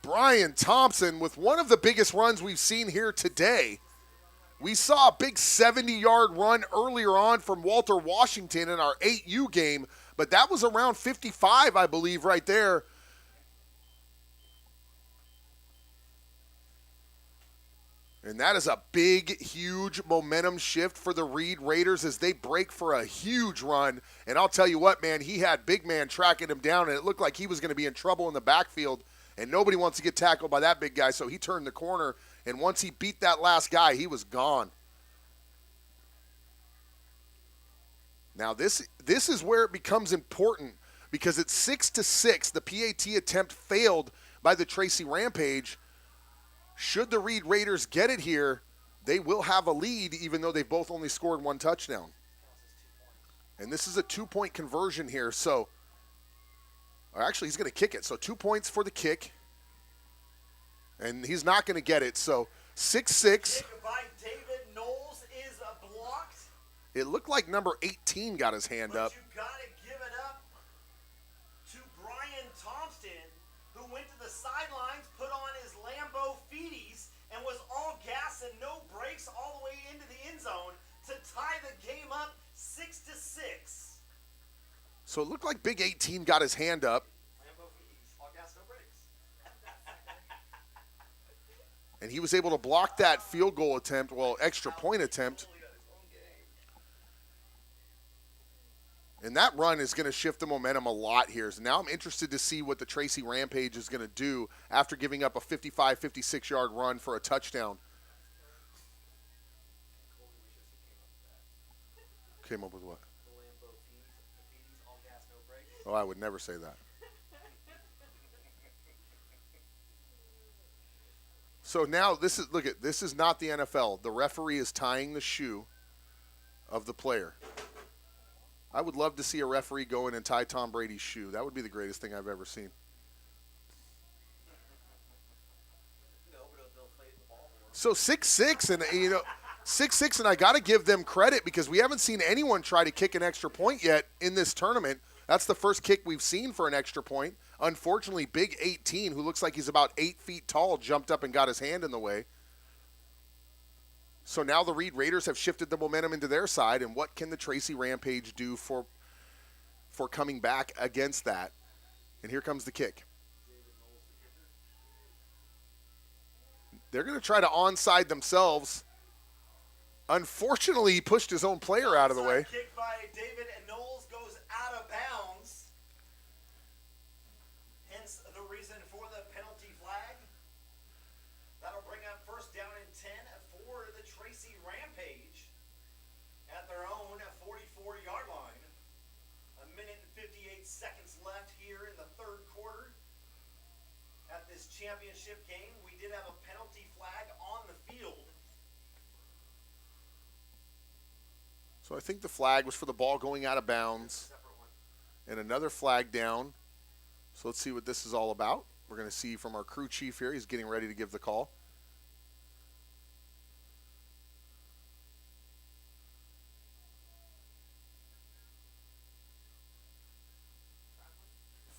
A: Brian Thompson with one of the biggest runs we've seen here today. We saw a big 70-yard run earlier on from Walter Washington in our 8U game, but that was around 55, I believe, right there. And that is a big, huge momentum shift for the Reed Raiders as they break for a huge run. And I'll tell you what, man, he had big man tracking him down, and it looked like he was going to be in trouble in the backfield, and nobody wants to get tackled by that big guy, so he turned the corner. And once he beat that last guy, he was gone. Now, this is where it becomes important because it's 6-6. The PAT attempt failed by the Tracy Rampage. Should the Reed Raiders get it here, they will have a lead even though they've both only scored one touchdown. And this is a 2-point conversion here. So, or actually, he's going to kick it. So 2 points for the kick. And he's not going to get it. So 6-6.
B: Kick by David Knowles is blocked.
A: It looked like number 18 got his hand up.
B: But you got to give it up to Brian Thompson, who went to the sidelines, put on his Lambo Feeties, and was all gas and no brakes all the way into the end zone to tie the game up 6-6.
A: So it looked like Big 18 got his hand up.
B: Lambo Feeties, all gas, no brakes.
A: And he was able to block that field goal attempt, well, extra point attempt. And that run is going to shift the momentum a lot here. So now I'm interested to see what the Tracy Rampage is going to do after giving up a 55, 56-yard run for a touchdown. Came up with what? Oh, I would never say that. So now this is not the NFL. The referee is tying the shoe of the player. I would love to see a referee go in and tie Tom Brady's shoe. That would be the greatest thing I've ever seen. So 6-6, and 6-6, and I got to give them credit because we haven't seen anyone try to kick an extra point yet in this tournament. That's the first kick we've seen for an extra point. Unfortunately, Big 18, who looks like he's about 8 feet tall, jumped up and got his hand in the way. So now the Reed Raiders have shifted the momentum into their side, and what can the Tracy Rampage do for coming back against that? And here comes the kick. They're going to try to onside themselves. Unfortunately, he pushed his own player out of the way.
B: Kick by David Knowles goes out of bounds. Hence the reason for the penalty flag. That'll bring up first down and 10 for the Tracy Rampage at their own 44-yard line. 1 minute and 58 seconds left here in the third quarter at this championship game. We did have a penalty flag on the field.
A: So I think the flag was for the ball going out of bounds. And another flag down. So let's see what this is all about. We're going to see from our crew chief here. He's getting ready to give the call.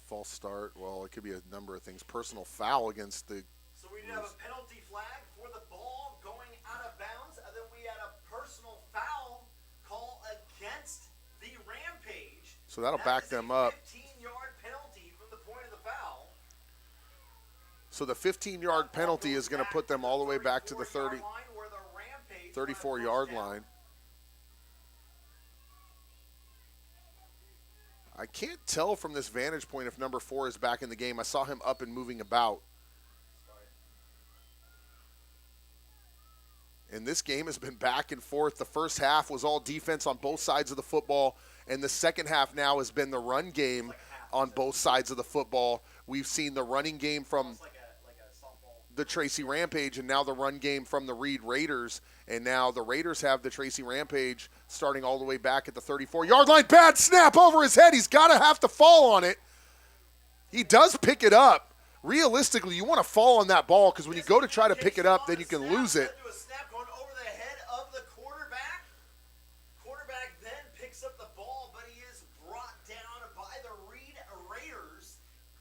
A: False start. Well, it could be a number of things. Personal foul against the...
B: So we did have a penalty flag for the ball going out of bounds, and then we had a personal foul call against the Rampage.
A: So that'll back them up.
B: 15-yard penalty from the point of the foul.
A: So the 15-yard penalty is going to put them all the way back to the 34-yard line. I can't tell from this vantage point if number 4 is back in the game. I saw him up and moving about. And this game has been back and forth. The first half was all defense on both sides of the football, and the second half now has been the run game on both sides of the football. We've seen the running game from the Tracy Rampage, and now the run game from the Reed Raiders. And now the Raiders have the Tracy Rampage starting all the way back at the 34-yard line. Bad snap over his head. He's got to have to fall on it. He does pick it up. Realistically, you want to fall on that ball because when you go to try to pick it up, then you can lose it.
B: A snap going over the head of the quarterback. Quarterback then picks up the ball, but he is brought down by the Reed Raiders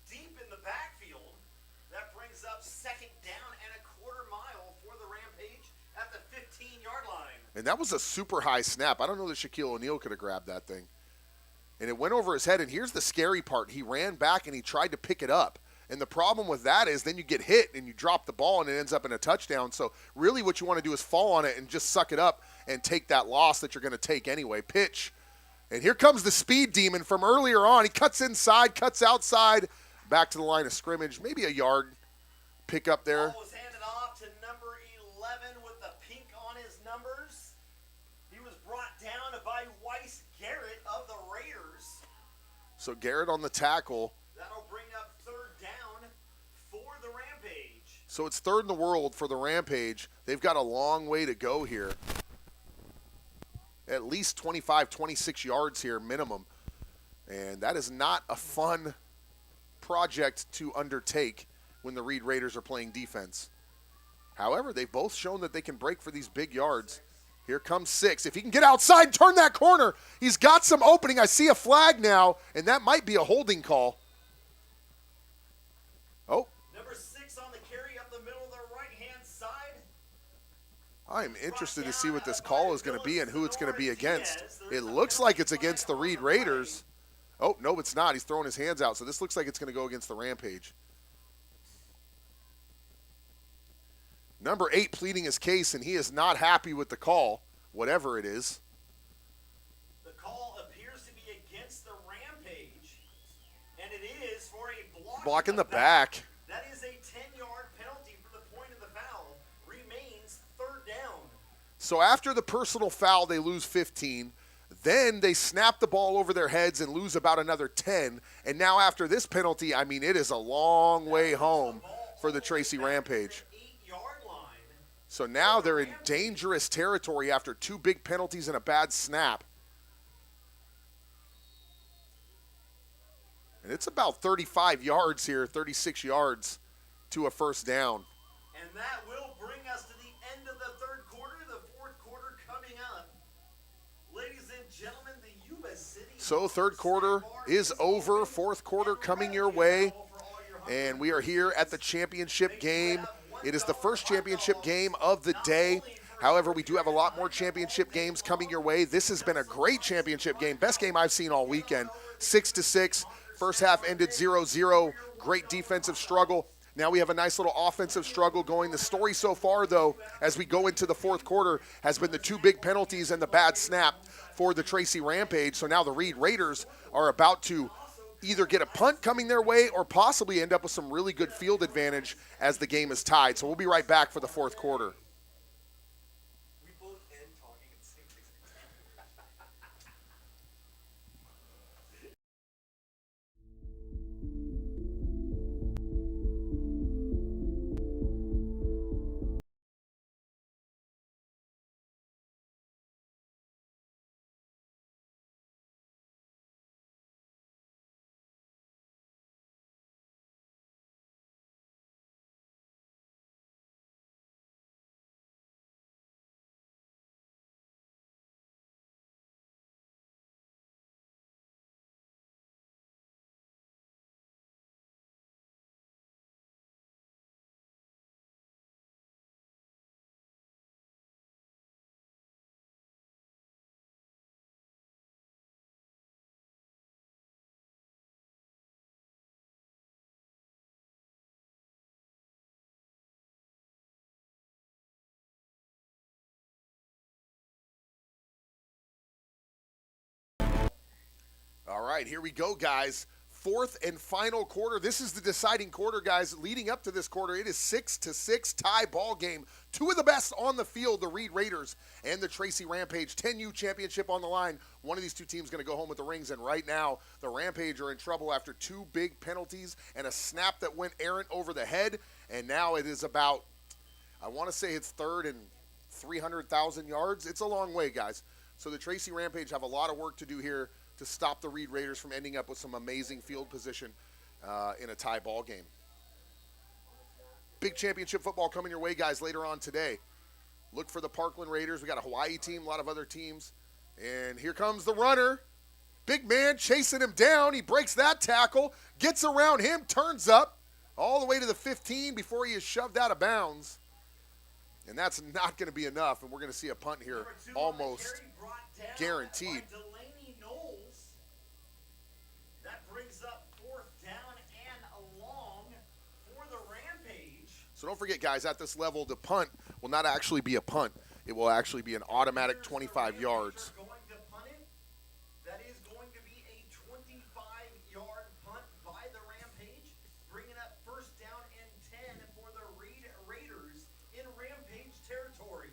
B: deep in the backfield. That brings up second down and a quarter mile for the Rampage at the 15-yard line.
A: And that was a super high snap. I don't know that Shaquille O'Neal could have grabbed that thing. And it went over his head, and here's the scary part. He ran back and he tried to pick it up. And the problem with that is then you get hit and you drop the ball and it ends up in a touchdown. So really what you want to do is fall on it and just suck it up and take that loss that you're going to take anyway. Pitch. And here comes the speed demon from earlier on. He cuts inside, cuts outside, back to the line of scrimmage. Maybe a yard pick up there.
B: Ball was handed off to number 11 with the pink on his numbers. He was brought down by Weiss Garrett of the Raiders.
A: So Garrett on the tackle.
B: That'll bring up third down for the Rampage.
A: So it's third in the world for the Rampage. They've got a long way to go here. At least 25, 26 yards here minimum. And that is not a fun project to undertake when the Reed Raiders are playing defense. However, they've both shown that they can break for these big yards. Here comes 6. If he can get outside and turn that corner, he's got some opening. I see a flag now, and that might be a holding call. Oh.
B: Number 6 on the carry up the middle of the right-hand side.
A: I'm interested to see what this call is going to be and who it's going to be against. It looks like it's against the Reed Raiders. Oh, no, it's not. He's throwing his hands out, so this looks like it's going to go against the Rampage. Number 8 pleading his case, and he is not happy with the call, whatever it is.
B: The call appears to be against the Rampage, and it is for a
A: block in the back.
B: That is a 10-yard penalty for the point of the foul. Remains third down.
A: So after the personal foul, they lose 15. Then they snap the ball over their heads and lose about another 10. And now after this penalty, I mean, it is a long way home for the Tracy Rampage. So now they're in dangerous territory after 2 big penalties and a bad snap. And it's about 35 yards here, 36 yards to a first down.
B: And that will bring us to the end of the third quarter, the fourth quarter coming up. Ladies and gentlemen, the Yuba City.
A: So third quarter is over, fourth quarter coming your way. And we are here at the championship game. It is the first championship game of the day. However, we do have a lot more championship games coming your way. This has been a great championship game. Best game I've seen all weekend. 6-6. First half ended 0-0. Great defensive struggle. Now we have a nice little offensive struggle going. The story so far, though, as we go into the fourth quarter, has been the 2 big penalties and the bad snap for the Tracy Rampage. So now the Reed Raiders are about to either get a punt coming their way or possibly end up with some really good field advantage as the game is tied. So we'll be right back for the fourth quarter.
B: We both end talking at the same
A: All right, here we go, guys. fourth and final quarter. This is the deciding quarter, guys. Leading up to this quarter, it is 6-6 tie ball game. Two of the best on the field, the Reed Raiders and the Tracy Rampage. 10U championship on the line. One of these two teams going to go home with the rings, and right now the Rampage are in trouble after two big penalties and a snap that went errant over the head, and now it is about, I want to say it's third and 300,000 yards. It's a long way, guys. So the Tracy Rampage have a lot of work to do here to stop the Reed Raiders from ending up with some amazing field position in a tie ball game. Big championship football coming your way, guys, later on today. Look for the Parkland Raiders. We got a Hawaii team, a lot of other teams. And here comes the runner. Big man chasing him down. He breaks that tackle, gets around him, turns up all the way to the 15 before he is shoved out of bounds. And that's not going to be enough, and we're going to see a punt here almost guaranteed. So don't forget, guys, at this level, the punt will not actually be a punt. It will actually be an automatic 25 yards.
B: That is going to be a 25-yard punt by the Rampage, bringing up first down and 10 for the Reed Raiders in Rampage territory.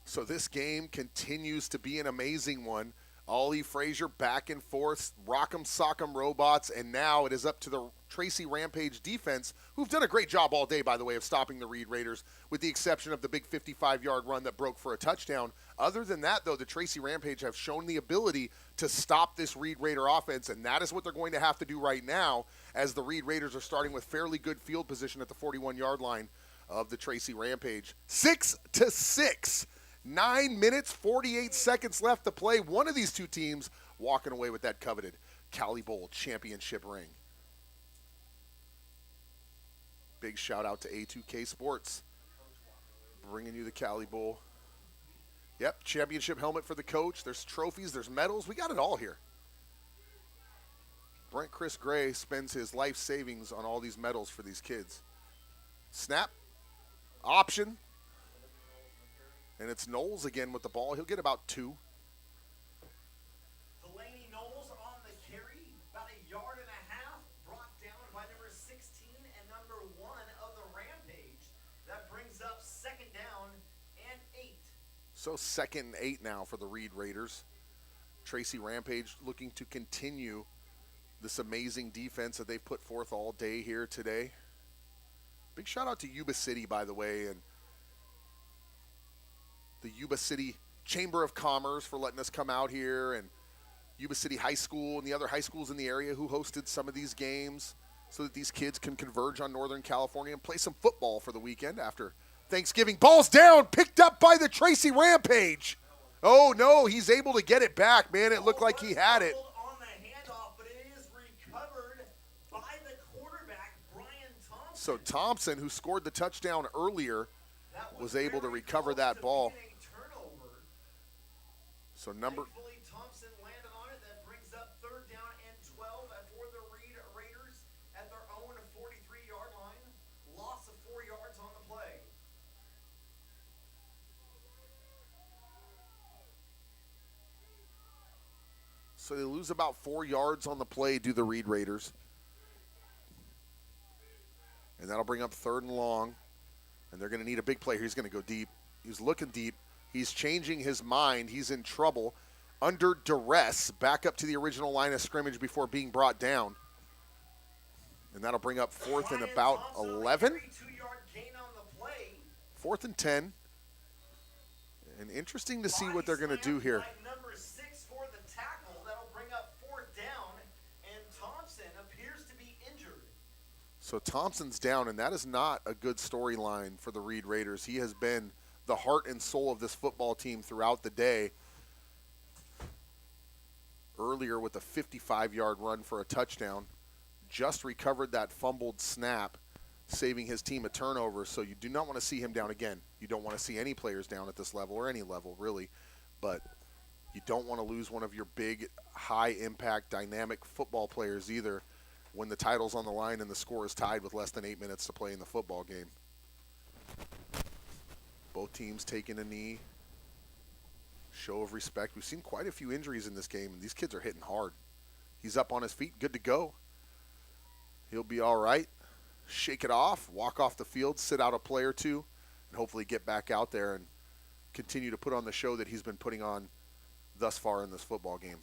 A: So this game continues to be an amazing one. Ollie Frazier back and forth, rock'em sock'em robots, and now it is up to the Tracy Rampage defense, who've done a great job all day, by the way, of stopping the Reed Raiders, with the exception of the big 55-yard run that broke for a touchdown. Other than that, though, the Tracy Rampage have shown the ability to stop this Reed Raider offense, and that is what they're going to have to do right now, as the Reed Raiders are starting with fairly good field position at the 41-yard line of the Tracy Rampage. 6-6. 9 minutes, 48 seconds left to play. One of these two teams walking away with that coveted Cali Bowl championship ring. Big shout out to A2K Sports, bringing you the Cali Bowl. Yep, championship helmet for the coach. There's trophies, there's medals. We got it all here. Brent Chris Gray spends his life savings on all these medals for these kids. Snap, option. And it's Knowles again with the ball. He'll get about 2.
B: Delaney Knowles on the carry, about a yard and a half, brought down by number 16 and number 1 of the Rampage. That brings up second down and 8.
A: So second and 8 now for the Reed Raiders. Tracy Rampage looking to continue this amazing defense that they've put forth all day here today. Big shout out to Yuba City, by the way, and the Yuba City Chamber of Commerce for letting us come out here, and Yuba City High School and the other high schools in the area who hosted some of these games so that these kids can converge on Northern California and play some football for the weekend after Thanksgiving. Ball's down, picked up by the Tracy Rampage. Oh, no, he's able to get it back, man. It looked like he had it.
B: On the handoff, but it is recovered by the quarterback, Brian Thompson.
A: So Thompson, who scored the touchdown earlier, was able to recover that ball. So
B: Thompson landed on it. That brings up third down and 12 for the Reed Raiders at their own 43-yard line. Loss of 4 yards on the play.
A: So they lose about 4 yards on the play, do the Reed Raiders. And that'll bring up third and long. And they're going to need a big play here. He's going to go deep. He's looking deep. He's changing his mind. He's in trouble. Under duress, back up to the original line of scrimmage before being brought down. And that'll bring up fourth and about 11.
B: 2-yard gain on the play.
A: Fourth and 10. And interesting to see what they're going to do here.
B: Number 6 for the tackle. That'll bring up fourth down. And Thompson appears to be injured.
A: So Thompson's down, and that is not a good storyline for the Reed Raiders. He has been the heart and soul of this football team throughout the day. Earlier with a 55-yard run for a touchdown. Just recovered that fumbled snap, saving his team a turnover. So you do not want to see him down again. You don't want to see any players down at this level, or any level, really. But you don't want to lose one of your big, high-impact, dynamic football players either when the title's on the line and the score is tied with less than 8 minutes to play in the football game. Both teams taking a knee. Show of respect. We've seen quite a few injuries in this game, and these kids are hitting hard. He's up on his feet, good to go. He'll be all right. Shake it off, walk off the field, sit out a play or two, and hopefully get back out there and continue to put on the show that he's been putting on thus far in this football game.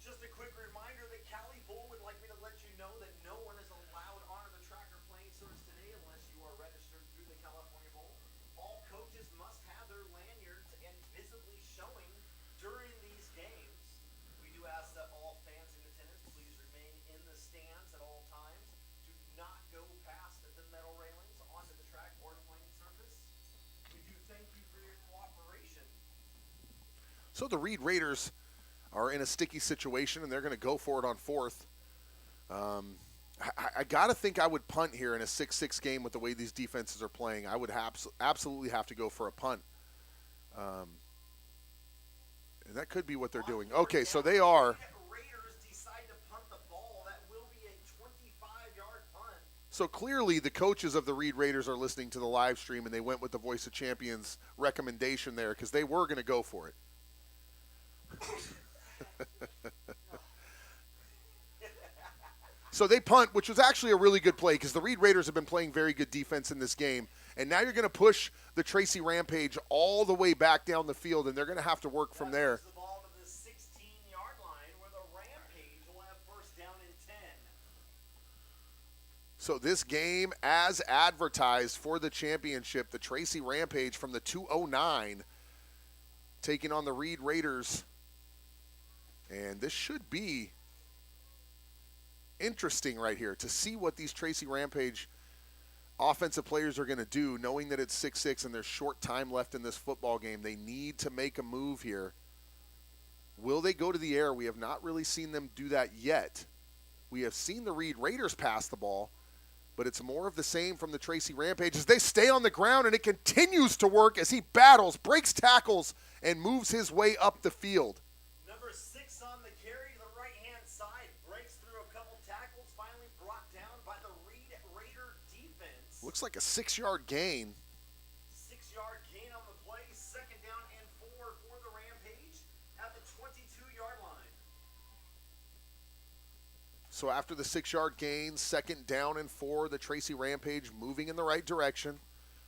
E: Just a quick reminder that Cali Bowl would like me to let you know that no one is allowed onto the track or playing surface today unless you are registered through the California Bowl. All coaches must have their lanyards and visibly showing during these games. We do ask that all fans in attendance please remain in the stands at all times. Do not go past the metal railings onto the track or playing surface. We do thank you for your cooperation.
A: So the Reed Raiders are in a sticky situation, and they're going to go for it on fourth. I got to think I would punt here in a 6-6 game with the way these defenses are playing. I would absolutely have to go for a punt. And that could be what they're doing. Okay, so they are.
E: Raiders decide to punt the ball. That will be a 25-yard punt.
A: So clearly the coaches of the Reed Raiders are listening to the live stream, and they went with the Voice of Champions recommendation there because they were going to go for it. So they punt, which was actually a really good play because the Reed Raiders have been playing very good defense in this game. And now you're going to push the Tracy Rampage all the way back down the field, and they're going to have to work from there.
E: The ball to the 16-yard line where the Rampage will have first down and 10.
A: So this game, as advertised for the championship, the Tracy Rampage from the 209 taking on the Reed Raiders. And this should be interesting right here to see what these Tracy Rampage offensive players are going to do, knowing that it's 6-6 and there's short time left in this football game. They need to make a move here. Will they go to the air? We have not really seen them do that yet. We have seen the Reed Raiders pass the ball, but it's more of the same from the Tracy Rampage as they stay on the ground, and it continues to work as he battles, breaks tackles, and moves his way up the field.
E: Number 6 on the carry to the right-hand side. Breaks through a couple tackles. Finally brought down by the Reed Raider defense.
A: Looks like a 6-yard gain.
E: 6-yard gain on the play. Second down and 4 for the Rampage at the 22-yard line.
A: So after the 6-yard gain, second down and 4, the Tracy Rampage moving in the right direction.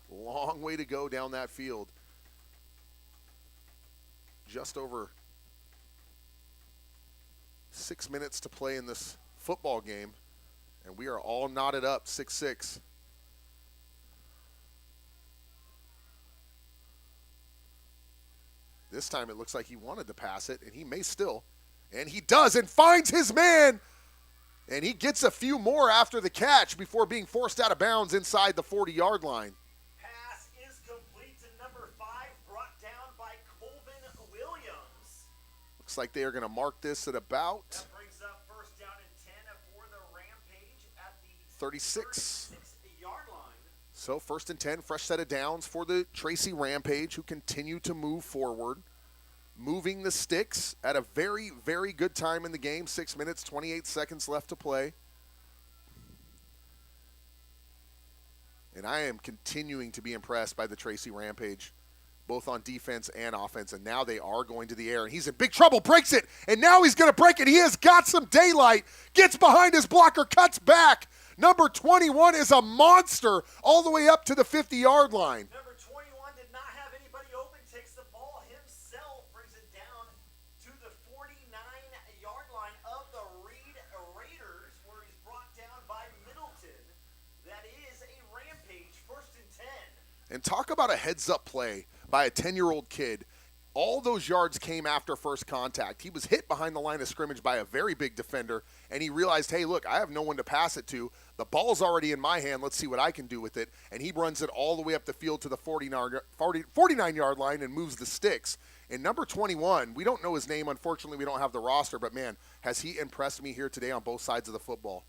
A: Long way to go down that field. Just over 6 minutes to play in this football game, and we are all knotted up 6-6. This time it looks like he wanted to pass it, and he may still. And he does, and finds his man. And he gets a few more after the catch before being forced out of bounds inside the 40-yard line.
E: Pass is complete to number 5, brought down by Colvin Williams.
A: Looks like they are going to mark this at about
E: That brings up first down and 10 for the Rampage at the
A: 36.
E: 36-yard line.
A: So first and 10, fresh set of downs for the Tracy Rampage, who continue to move forward. Moving the sticks at a very, very good time in the game. 6 minutes, 28 seconds left to play. And I am continuing to be impressed by the Tracy Rampage, both on defense and offense. And now they are going to the air. And he's in big trouble, breaks it. And now he's going to break it. He has got some daylight. Gets behind his blocker, cuts back. Number 21 is a monster all the way up to the 50-yard line.
E: Number 21 did not have anybody open, takes the ball himself, brings it down to the 49-yard line of the Reed Raiders, where he's brought down by Middleton. That is a Rampage, first and 10.
A: And talk about a heads-up play by a 10-year-old kid. All those yards came after first contact. He was hit behind the line of scrimmage by a very big defender, and he realized, hey, look, I have no one to pass it to. The ball's already in my hand. Let's see what I can do with it. And he runs it all the way up the field to the 49-yard line and moves the sticks. And number 21, we don't know his name. Unfortunately, we don't have the roster, but, man, has he impressed me here today on both sides of the football.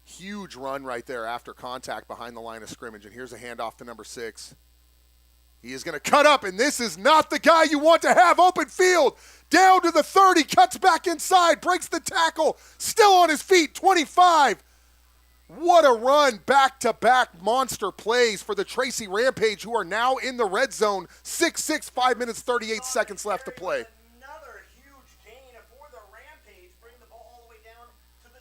A: Huge run right there after contact behind the line of scrimmage. And here's a handoff to number 6. He is going to cut up, and this is not the guy you want to have open field. Down to the 30, cuts back inside, breaks the tackle, still on his feet, 25. What a run, back-to-back monster plays for the Tracy Rampage, who are now in the red zone. 6-6, 5 minutes, 38 seconds left to play.
E: Another huge gain for the Rampage, bring the ball all the way down to the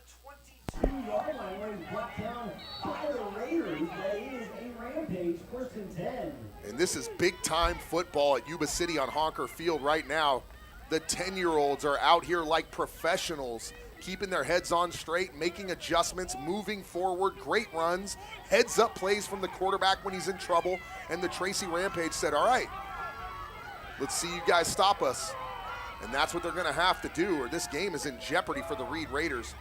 B: 2-yard line where he's brought down by the Raiders. That is a Rampage, 1st and 10.
A: And this is big-time football at Yuba City on Honker Field right now. The 10-year-olds are out here like professionals, keeping their heads on straight, making adjustments, moving forward, great runs, heads-up plays from the quarterback when he's in trouble. And the Tracy Rampage said, all right, let's see you guys stop us. And that's what they're going to have to do, or this game is in jeopardy for the Reed Raiders.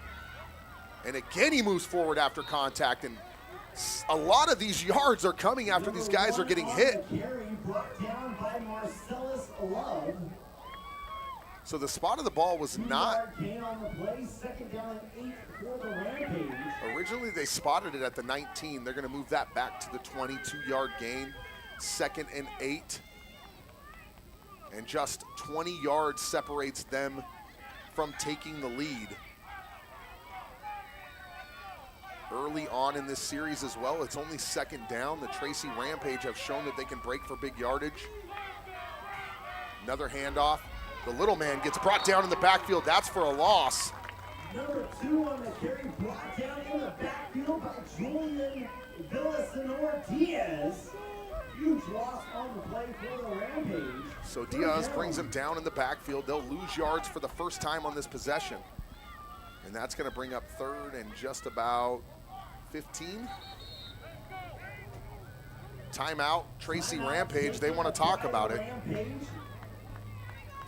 A: And again, he moves forward after contact, and a lot of these yards are coming after these guys are getting hit.
B: Carry brought down by Marcellus Love.
A: So the spot of the ball was not.
B: 2-yard gain on the play, 2nd down and 8 for the Rampage.
A: Originally, they spotted it at the 19. They're going to move that back to the 22-yard gain, 2nd and 8. And just 20 yards separates them from taking the lead. Early on in this series as well, it's only 2nd down. The Tracy Rampage have shown that they can break for big yardage. Another handoff. The little man gets brought down in the backfield. That's for a loss.
B: Number 2 on the carry, brought down in the backfield by Julian Villasenor-Diaz. Huge loss on the play for the Rampage.
A: So Diaz brings him down in the backfield. They'll lose yards for the first time on this possession. And that's going to bring up 3rd and just about 15. Timeout, Tracy Rampage. They want to talk about it.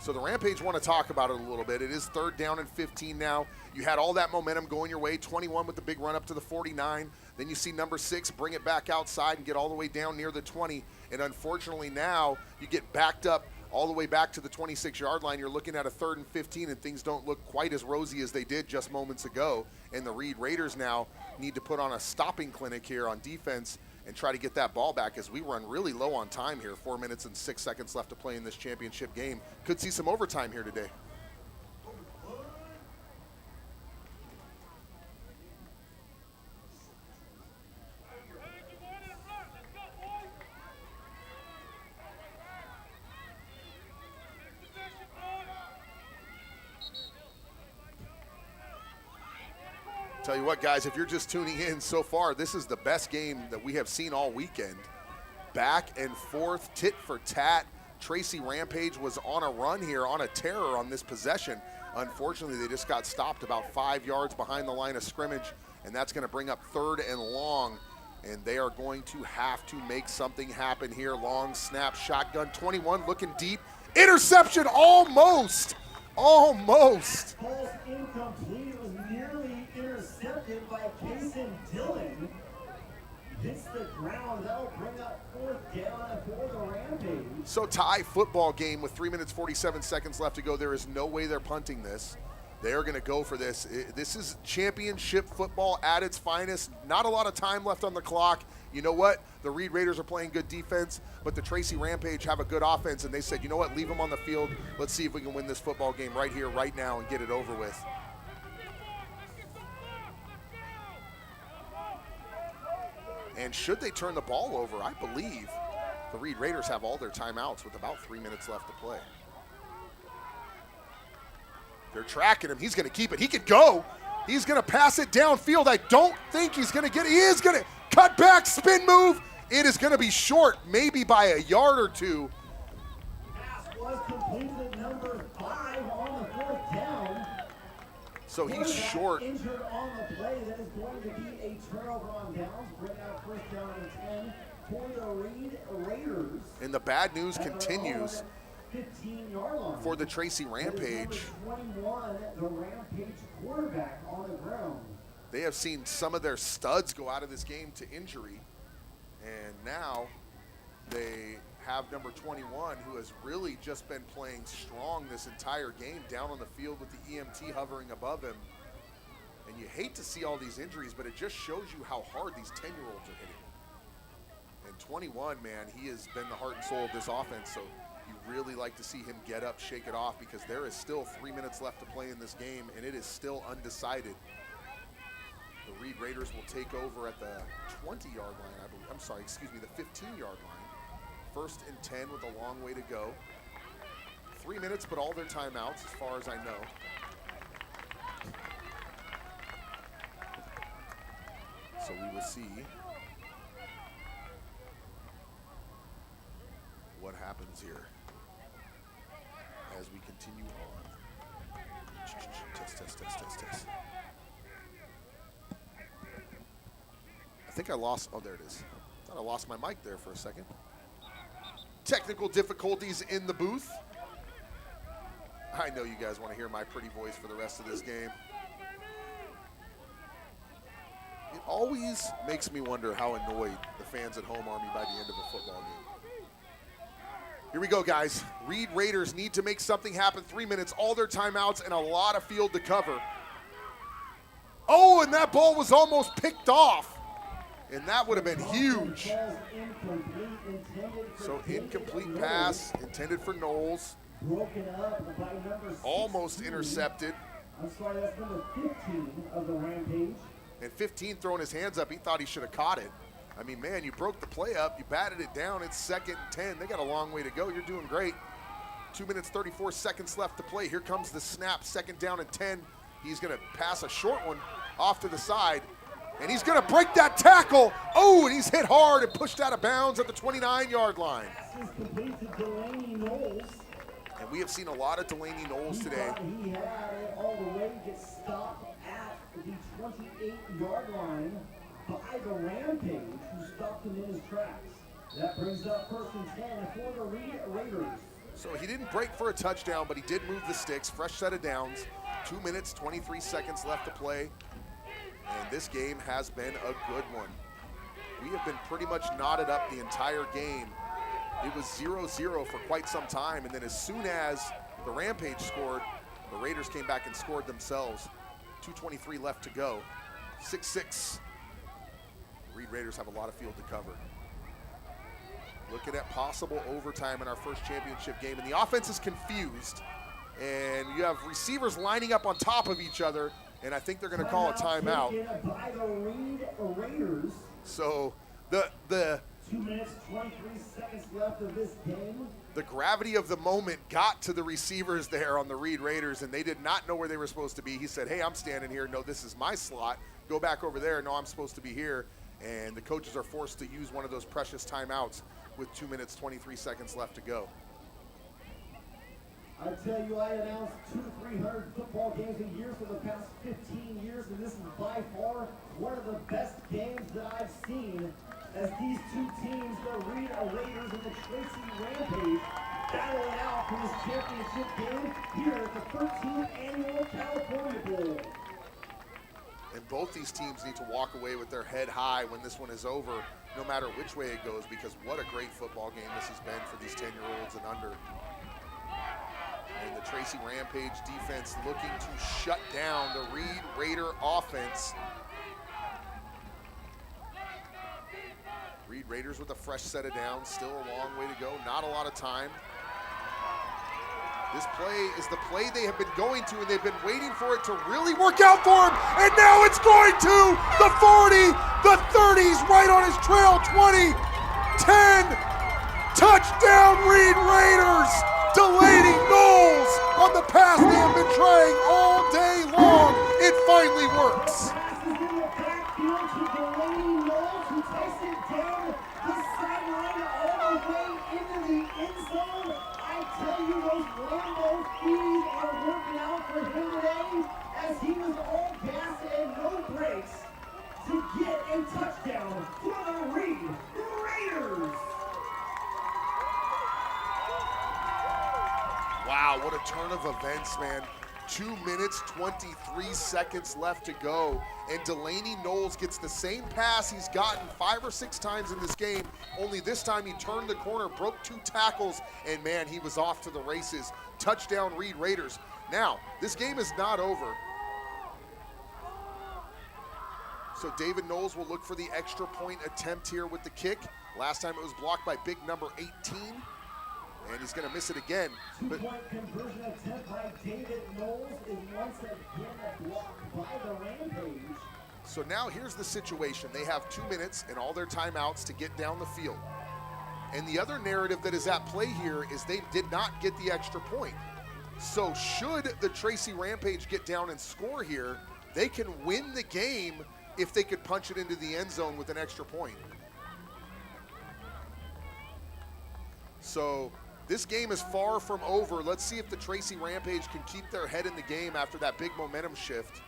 A: So the Rampage want to talk about it a little bit. It is 3rd down and 15 now. You had all that momentum going your way. 21 with the big run up to the 49. Then you see number 6 bring it back outside and get all the way down near the 20. And unfortunately now you get backed up all the way back to the 26-yard line. You're looking at a 3rd and 15, and things don't look quite as rosy as they did just moments ago. And the Reed Raiders now need to put on a stopping clinic here on defense and try to get that ball back as we run really low on time here. 4 minutes and 6 seconds left to play in this championship game. Could see some overtime here today. Tell you what, guys, if you're just tuning in so far, this is the best game that we have seen all weekend. Back and forth, tit for tat. Tracy Rampage was on a run here, on a terror on this possession. Unfortunately, they just got stopped about 5 yards behind the line of scrimmage, and that's going to bring up 3rd and long. And they are going to have to make something happen here. Long snap, shotgun, 21 looking deep. Interception, almost. Almost.
B: Ball's incomplete. It was nearly intercepted by Kason Dillon. Hits the ground. That'll bring up 4th down for the Rampage.
A: So tie football game with 3 minutes, 47 seconds left to go. There is no way they're punting this. They are going to go for this. This is championship football at its finest. Not a lot of time left on the clock. You know what? The Reed Raiders are playing good defense, but the Tracy Rampage have a good offense, and they said, you know what? Leave them on the field. Let's see if we can win this football game right here, right now, and get it over with. And should they turn the ball over, I believe the Reed Raiders have all their timeouts with about 3 minutes left to play. They're tracking him. He's going to keep it. He could go. He's going to pass it downfield. I don't think he's going to get it. He is going to cut back, spin move. It is going to be short, maybe by a yard or 2.
B: Pass was completed at number 5 on the 4th down.
A: So he's
B: Quarterback
A: short.
B: Injured on the play. That is going to be a turnover on downs. Bring out 1st down and 10 for the Reed Raiders.
A: And the bad news continues
B: 15-yard line.
A: for the Tracy Rampage.
B: Number 21, the Rampage quarterback on the ground.
A: They have seen some of their studs go out of this game to injury. And now they have number 21, who has really just been playing strong this entire game, down on the field with the EMT hovering above him. And you hate to see all these injuries, but it just shows you how hard these 10-year-olds are hitting. And 21, man, he has been the heart and soul of this offense, so you really like to see him get up, shake it off, because there is still 3 minutes left to play in this game, and it is still undecided. The Reed Raiders will take over at the 20-yard line, I believe. I'm sorry, excuse me, the 15-yard line. 1st and 10 with a long way to go. 3 minutes, but all their timeouts, as far as I know. So we will see what happens here as we continue on. Test. I think I lost, oh, there it is. Thought I lost my mic there for a second. Technical difficulties in the booth. I know you guys want to hear my pretty voice for the rest of this game. It always makes me wonder how annoyed the fans at home are me by the end of a football game. Here we go, guys. Reed Raiders need to make something happen. 3 minutes, all their timeouts, and a lot of field to cover. Oh, and that ball was almost picked off. And that would have been huge. So incomplete pass intended for Knowles.
B: Broken up by number 16.
A: Almost intercepted.
B: I'm sorry, that's number 15 of the Rampage.
A: And 15 throwing his hands up, he thought he should have caught it. I mean, man, you broke the play up, you batted it down, it's 2nd and 10. They got a long way to go. You're doing great. 2 minutes, 34 seconds left to play. Here comes the snap, 2nd down and 10. He's gonna pass a short one off to the side. And he's gonna break that tackle. Oh, and he's hit hard and pushed out of bounds at the 29-yard line.
B: This is complete to Delaney Knowles.
A: And we have seen a lot of Delaney Knowles today.
B: He had it all the way, gets stopped at the 28-yard line by the Rampage, who stopped him in his tracks. That brings up 1st and 10 for the Raiders.
A: So he didn't break for a touchdown, but he did move the sticks. Fresh set of downs. 2 minutes, 23 seconds left to play. And this game has been a good one. We have been pretty much knotted up the entire game. It was 0-0 for quite some time, and then as soon as the Rampage scored, the Raiders came back and scored themselves. 2:23 left to go. 6-6. Reed Raiders have a lot of field to cover. Looking at possible overtime in our first championship game, and the offense is confused. And you have receivers lining up on top of each other, and I think they're going to call a timeout.
B: By the Reed Raiders.
A: So the
B: 2 minutes, 23 seconds left of this game.
A: The gravity of the moment got to the receivers there on the Reed Raiders, and they did not know where they were supposed to be. He said, hey, I'm standing here. No, this is my slot. Go back over there. No, I'm supposed to be here. And the coaches are forced to use one of those precious timeouts with 2 minutes, 23 seconds left to go.
B: I tell you, I announced 200-300 football games a year for the past 15 years, and this is by far one of the best games that I've seen as these two teams, the Reed Raiders and the Tracy Rampage, battling out for this championship game here at the 13th annual California Bowl.
A: And both these teams need to walk away with their head high when this one is over, no matter which way it goes, because what a great football game this has been for these 10-year-olds and under. And the Tracy Rampage defense looking to shut down the Reed Raider offense. Reed Raiders with a fresh set of downs, still a long way to go, not a lot of time. This play is the play they have been going to, and they've been waiting for it to really work out for him, and now it's going to the 40, the 30s, right on his trail, 20, 10, touchdown Reed Raiders! Delaney Knowles on the pass they have been trying all day long. It finally works.
B: Passes in the backfield to Delaney Knowles, who takes it down the sideline all the way into the end zone. I tell you, those Lambo fees are working out for him today, as he was all gas and no brakes to get a touchdown for the Reed Raiders.
A: Wow, what a turn of events, man. 2 minutes, 23 seconds left to go. And Delaney Knowles gets the same pass he's gotten 5 or 6 times in this game, only this time he turned the corner, broke 2 tackles, and man, he was off to the races. Touchdown Reed Raiders. Now, this game is not over. So David Knowles will look for the extra point attempt here with the kick. Last time it was blocked by big number 18. And he's going to miss it again.
B: Two-point conversion attempt by David Knowles is once again blocked by the Rampage.
A: So now here's the situation. They have 2 minutes and all their timeouts to get down the field. And the other narrative that is at play here is they did not get the extra point. So should the Tracy Rampage get down and score here, they can win the game if they could punch it into the end zone with an extra point. So this game is far from over. Let's see if the Tracy Rampage can keep their head in the game after that big momentum shift.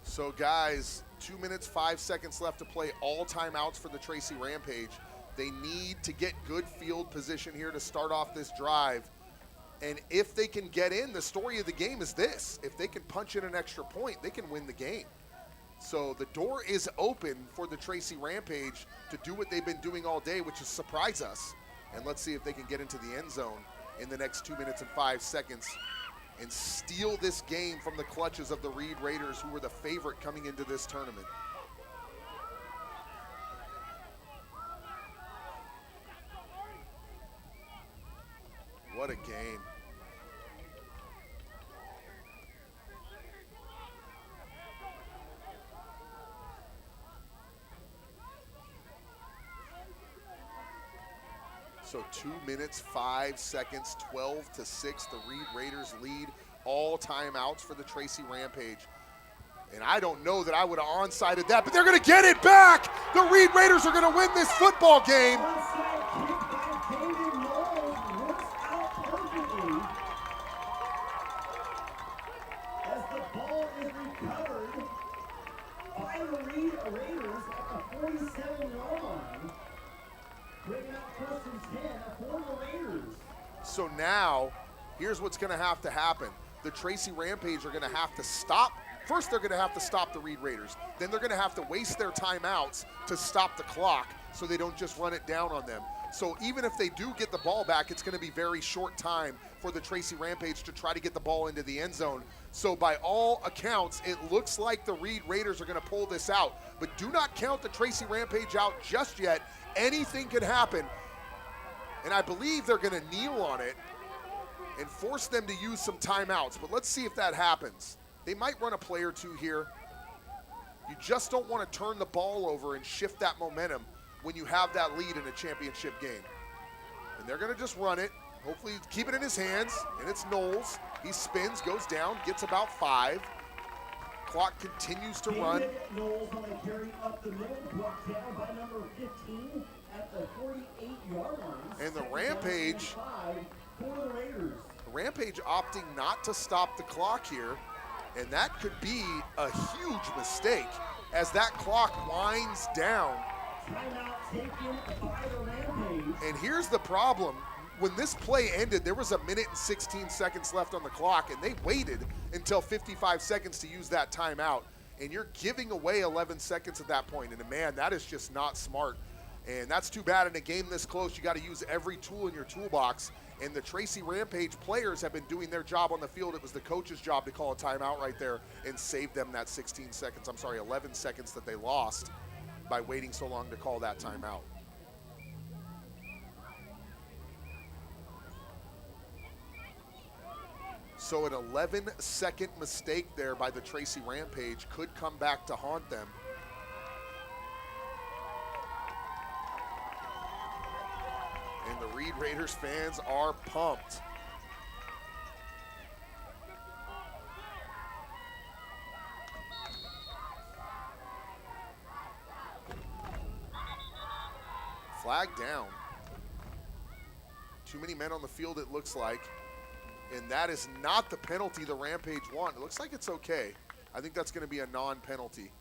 A: So guys, 2 minutes, 5 seconds left to play, all timeouts for the Tracy Rampage. They need to get good field position here to start off this drive. And if they can get in, the story of the game is this. If they can punch in an extra point, they can win the game. So the door is open for the Tracy Rampage to do what they've been doing all day, which is surprise us. And let's see if they can get into the end zone in the next 2 minutes and 5 seconds and steal this game from the clutches of the Reed Raiders, who were the favorite coming into this tournament. What a game. So 2 minutes, 5 seconds, 12-6. The Reed Raiders lead. All timeouts for the Tracy Rampage. And I don't know that I would have onsided that, but they're going to get it back. The Reed Raiders are going to win this football game.
B: Onside kick by David Knowles works out perfectly as the ball is recovered by the Reed Raiders at the 47-yard line. Bringing up first and 10 for the Raiders.
A: So now, here's what's going to happen. The Tracy Rampage are going to have to stop. First, they're going to have to stop the Reed Raiders. Then they're going to have to waste their timeouts to stop the clock so they don't just run it down on them. So even if they do get the ball back, it's going to be very short time for the Tracy Rampage to try to get the ball into the end zone. So by all accounts, it looks like the Reed Raiders are going to pull this out. But do not count the Tracy Rampage out just yet. Anything could happen. And I believe they're going to kneel on it and force them to use some timeouts. But let's see if that happens. They might run a play or two here. You just don't want to turn the ball over and shift that momentum when you have that lead in a championship game. And they're going to just run it. Hopefully keep it in his hands. And it's Knowles. He spins, goes down, gets about 5. Clock continues to run.
B: Knowles on the carry up the middle, brought down by number 15 at the 48-yard line.
A: And the Rampage, opting not to stop the clock here. And that could be a huge mistake as that clock winds down.
B: Timeout taken by the Rampage.
A: And here's the problem. When this play ended, there was 1 minute and 16 seconds left on the clock, and they waited until 55 seconds to use that timeout. And you're giving away 11 seconds at that point. And man, that is just not smart. And that's too bad in a game this close. You got to use every tool in your toolbox. And the Tracy Rampage players have been doing their job on the field. It was the coach's job to call a timeout right there and save them that 11 seconds that they lost by waiting so long to call that timeout. So an 11-second mistake there by the Tracy Rampage could come back to haunt them. And the Reed Raiders fans are pumped. Flag down. Too many men on the field, it looks like. And that is not the penalty the Rampage want. It looks like it's okay. I think that's going to be a non-penalty.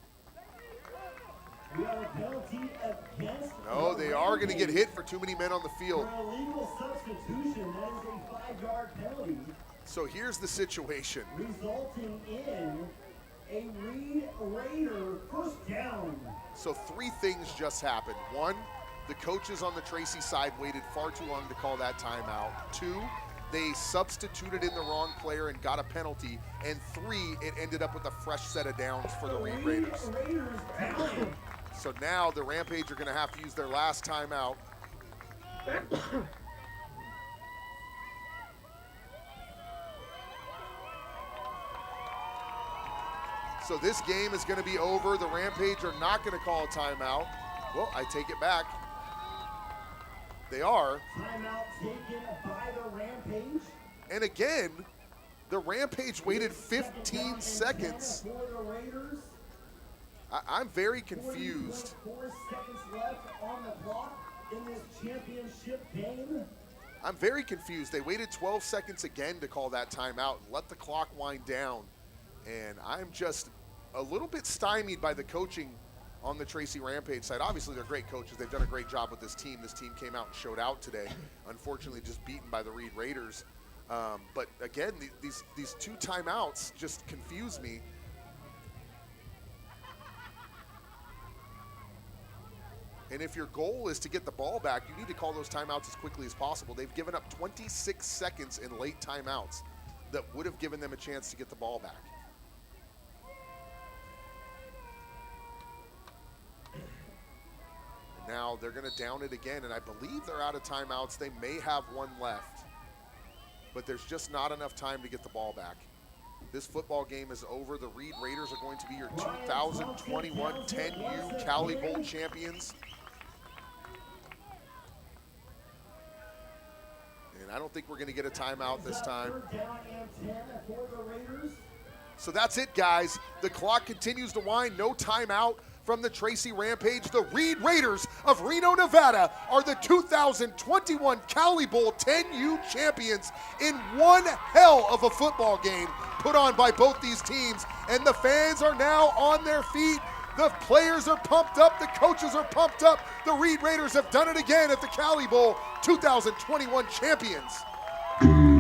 B: We have a penalty against.
A: No, they are going to get hit for too many men on the field.
B: For illegal substitution, that is a 5-yard penalty.
A: So here's the situation.
B: Resulting in a Reed Raider first down.
A: So 3 things just happened. 1, the coaches on the Tracy side waited far too long to call that timeout. 2, they substituted in the wrong player and got a penalty, and 3, it ended up with a fresh set of downs for the Reed Raiders. So now the Rampage are going to have to use their last timeout. So this game is going to be over. The Rampage are not going to call a timeout. Well, I take it back. They are.
B: Timeout taken by the Rampage.
A: And again, the Rampage waited 15 seconds.
B: For the Raiders.
A: I'm very confused.
B: 4 seconds left on the clock in this championship game.
A: I'm very confused. They waited 12 seconds again to call that timeout and let the clock wind down. And I'm just a little bit stymied by the coaching on the Tracy Rampage side. Obviously, they're great coaches. They've done a great job with this team. This team came out and showed out today. Unfortunately, just beaten by the Reed Raiders. But again, these 2 timeouts just confuse me. And if your goal is to get the ball back, you need to call those timeouts as quickly as possible. They've given up 26 seconds in late timeouts that would have given them a chance to get the ball back. And now they're going to down it again, and I believe they're out of timeouts. They may have 1 left, but there's just not enough time to get the ball back. This football game is over. The Reed Raiders are going to be your 2021 10U Cali Bowl champions. And I don't think we're going to get a timeout this time. So that's it, guys. The clock continues to wind. No timeout from the Tracy Rampage. The Reed Raiders of Reno, Nevada are the 2021 Cali Bowl 10U champions in one hell of a football game put on by both these teams. And the fans are now on their feet. The players are pumped up. The coaches are pumped up. The Reed Raiders have done it again at the Cali Bowl, 2021 champions.
B: Ladies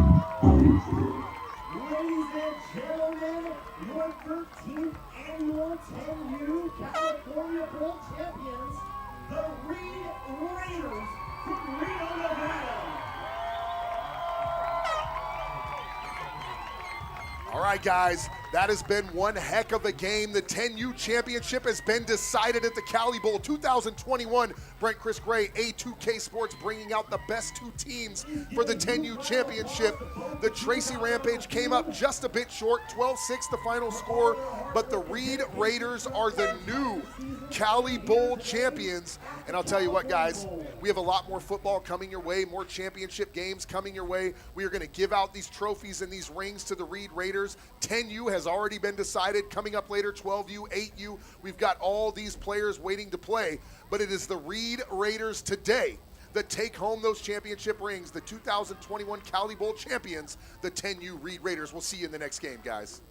B: and gentlemen, your 13th annual 10U California Bowl champions, the Reed Raiders from Reno, Nevada.
A: All right, guys, that has been one heck of a game. The 10U championship has been decided at the Cali Bowl 2021. Brent Chris Gray, A2K Sports, bringing out the best 2 teams for the 10U championship. The Tracy Rampage came up just a bit short, 12-6 the final score, but the Reed Raiders are the new Cali Bowl champions. And I'll tell you what, guys, we have a lot more football coming your way, more championship games coming your way. We are going to give out these trophies and these rings to the Reed Raiders. 10U has already been decided. Coming up later, 12U, 8U. We've got all these players waiting to play, but it is the Reed Raiders today that take home those championship rings, the 2021 Cali Bowl champions, the 10U Reed Raiders. We'll see you in the next game, guys.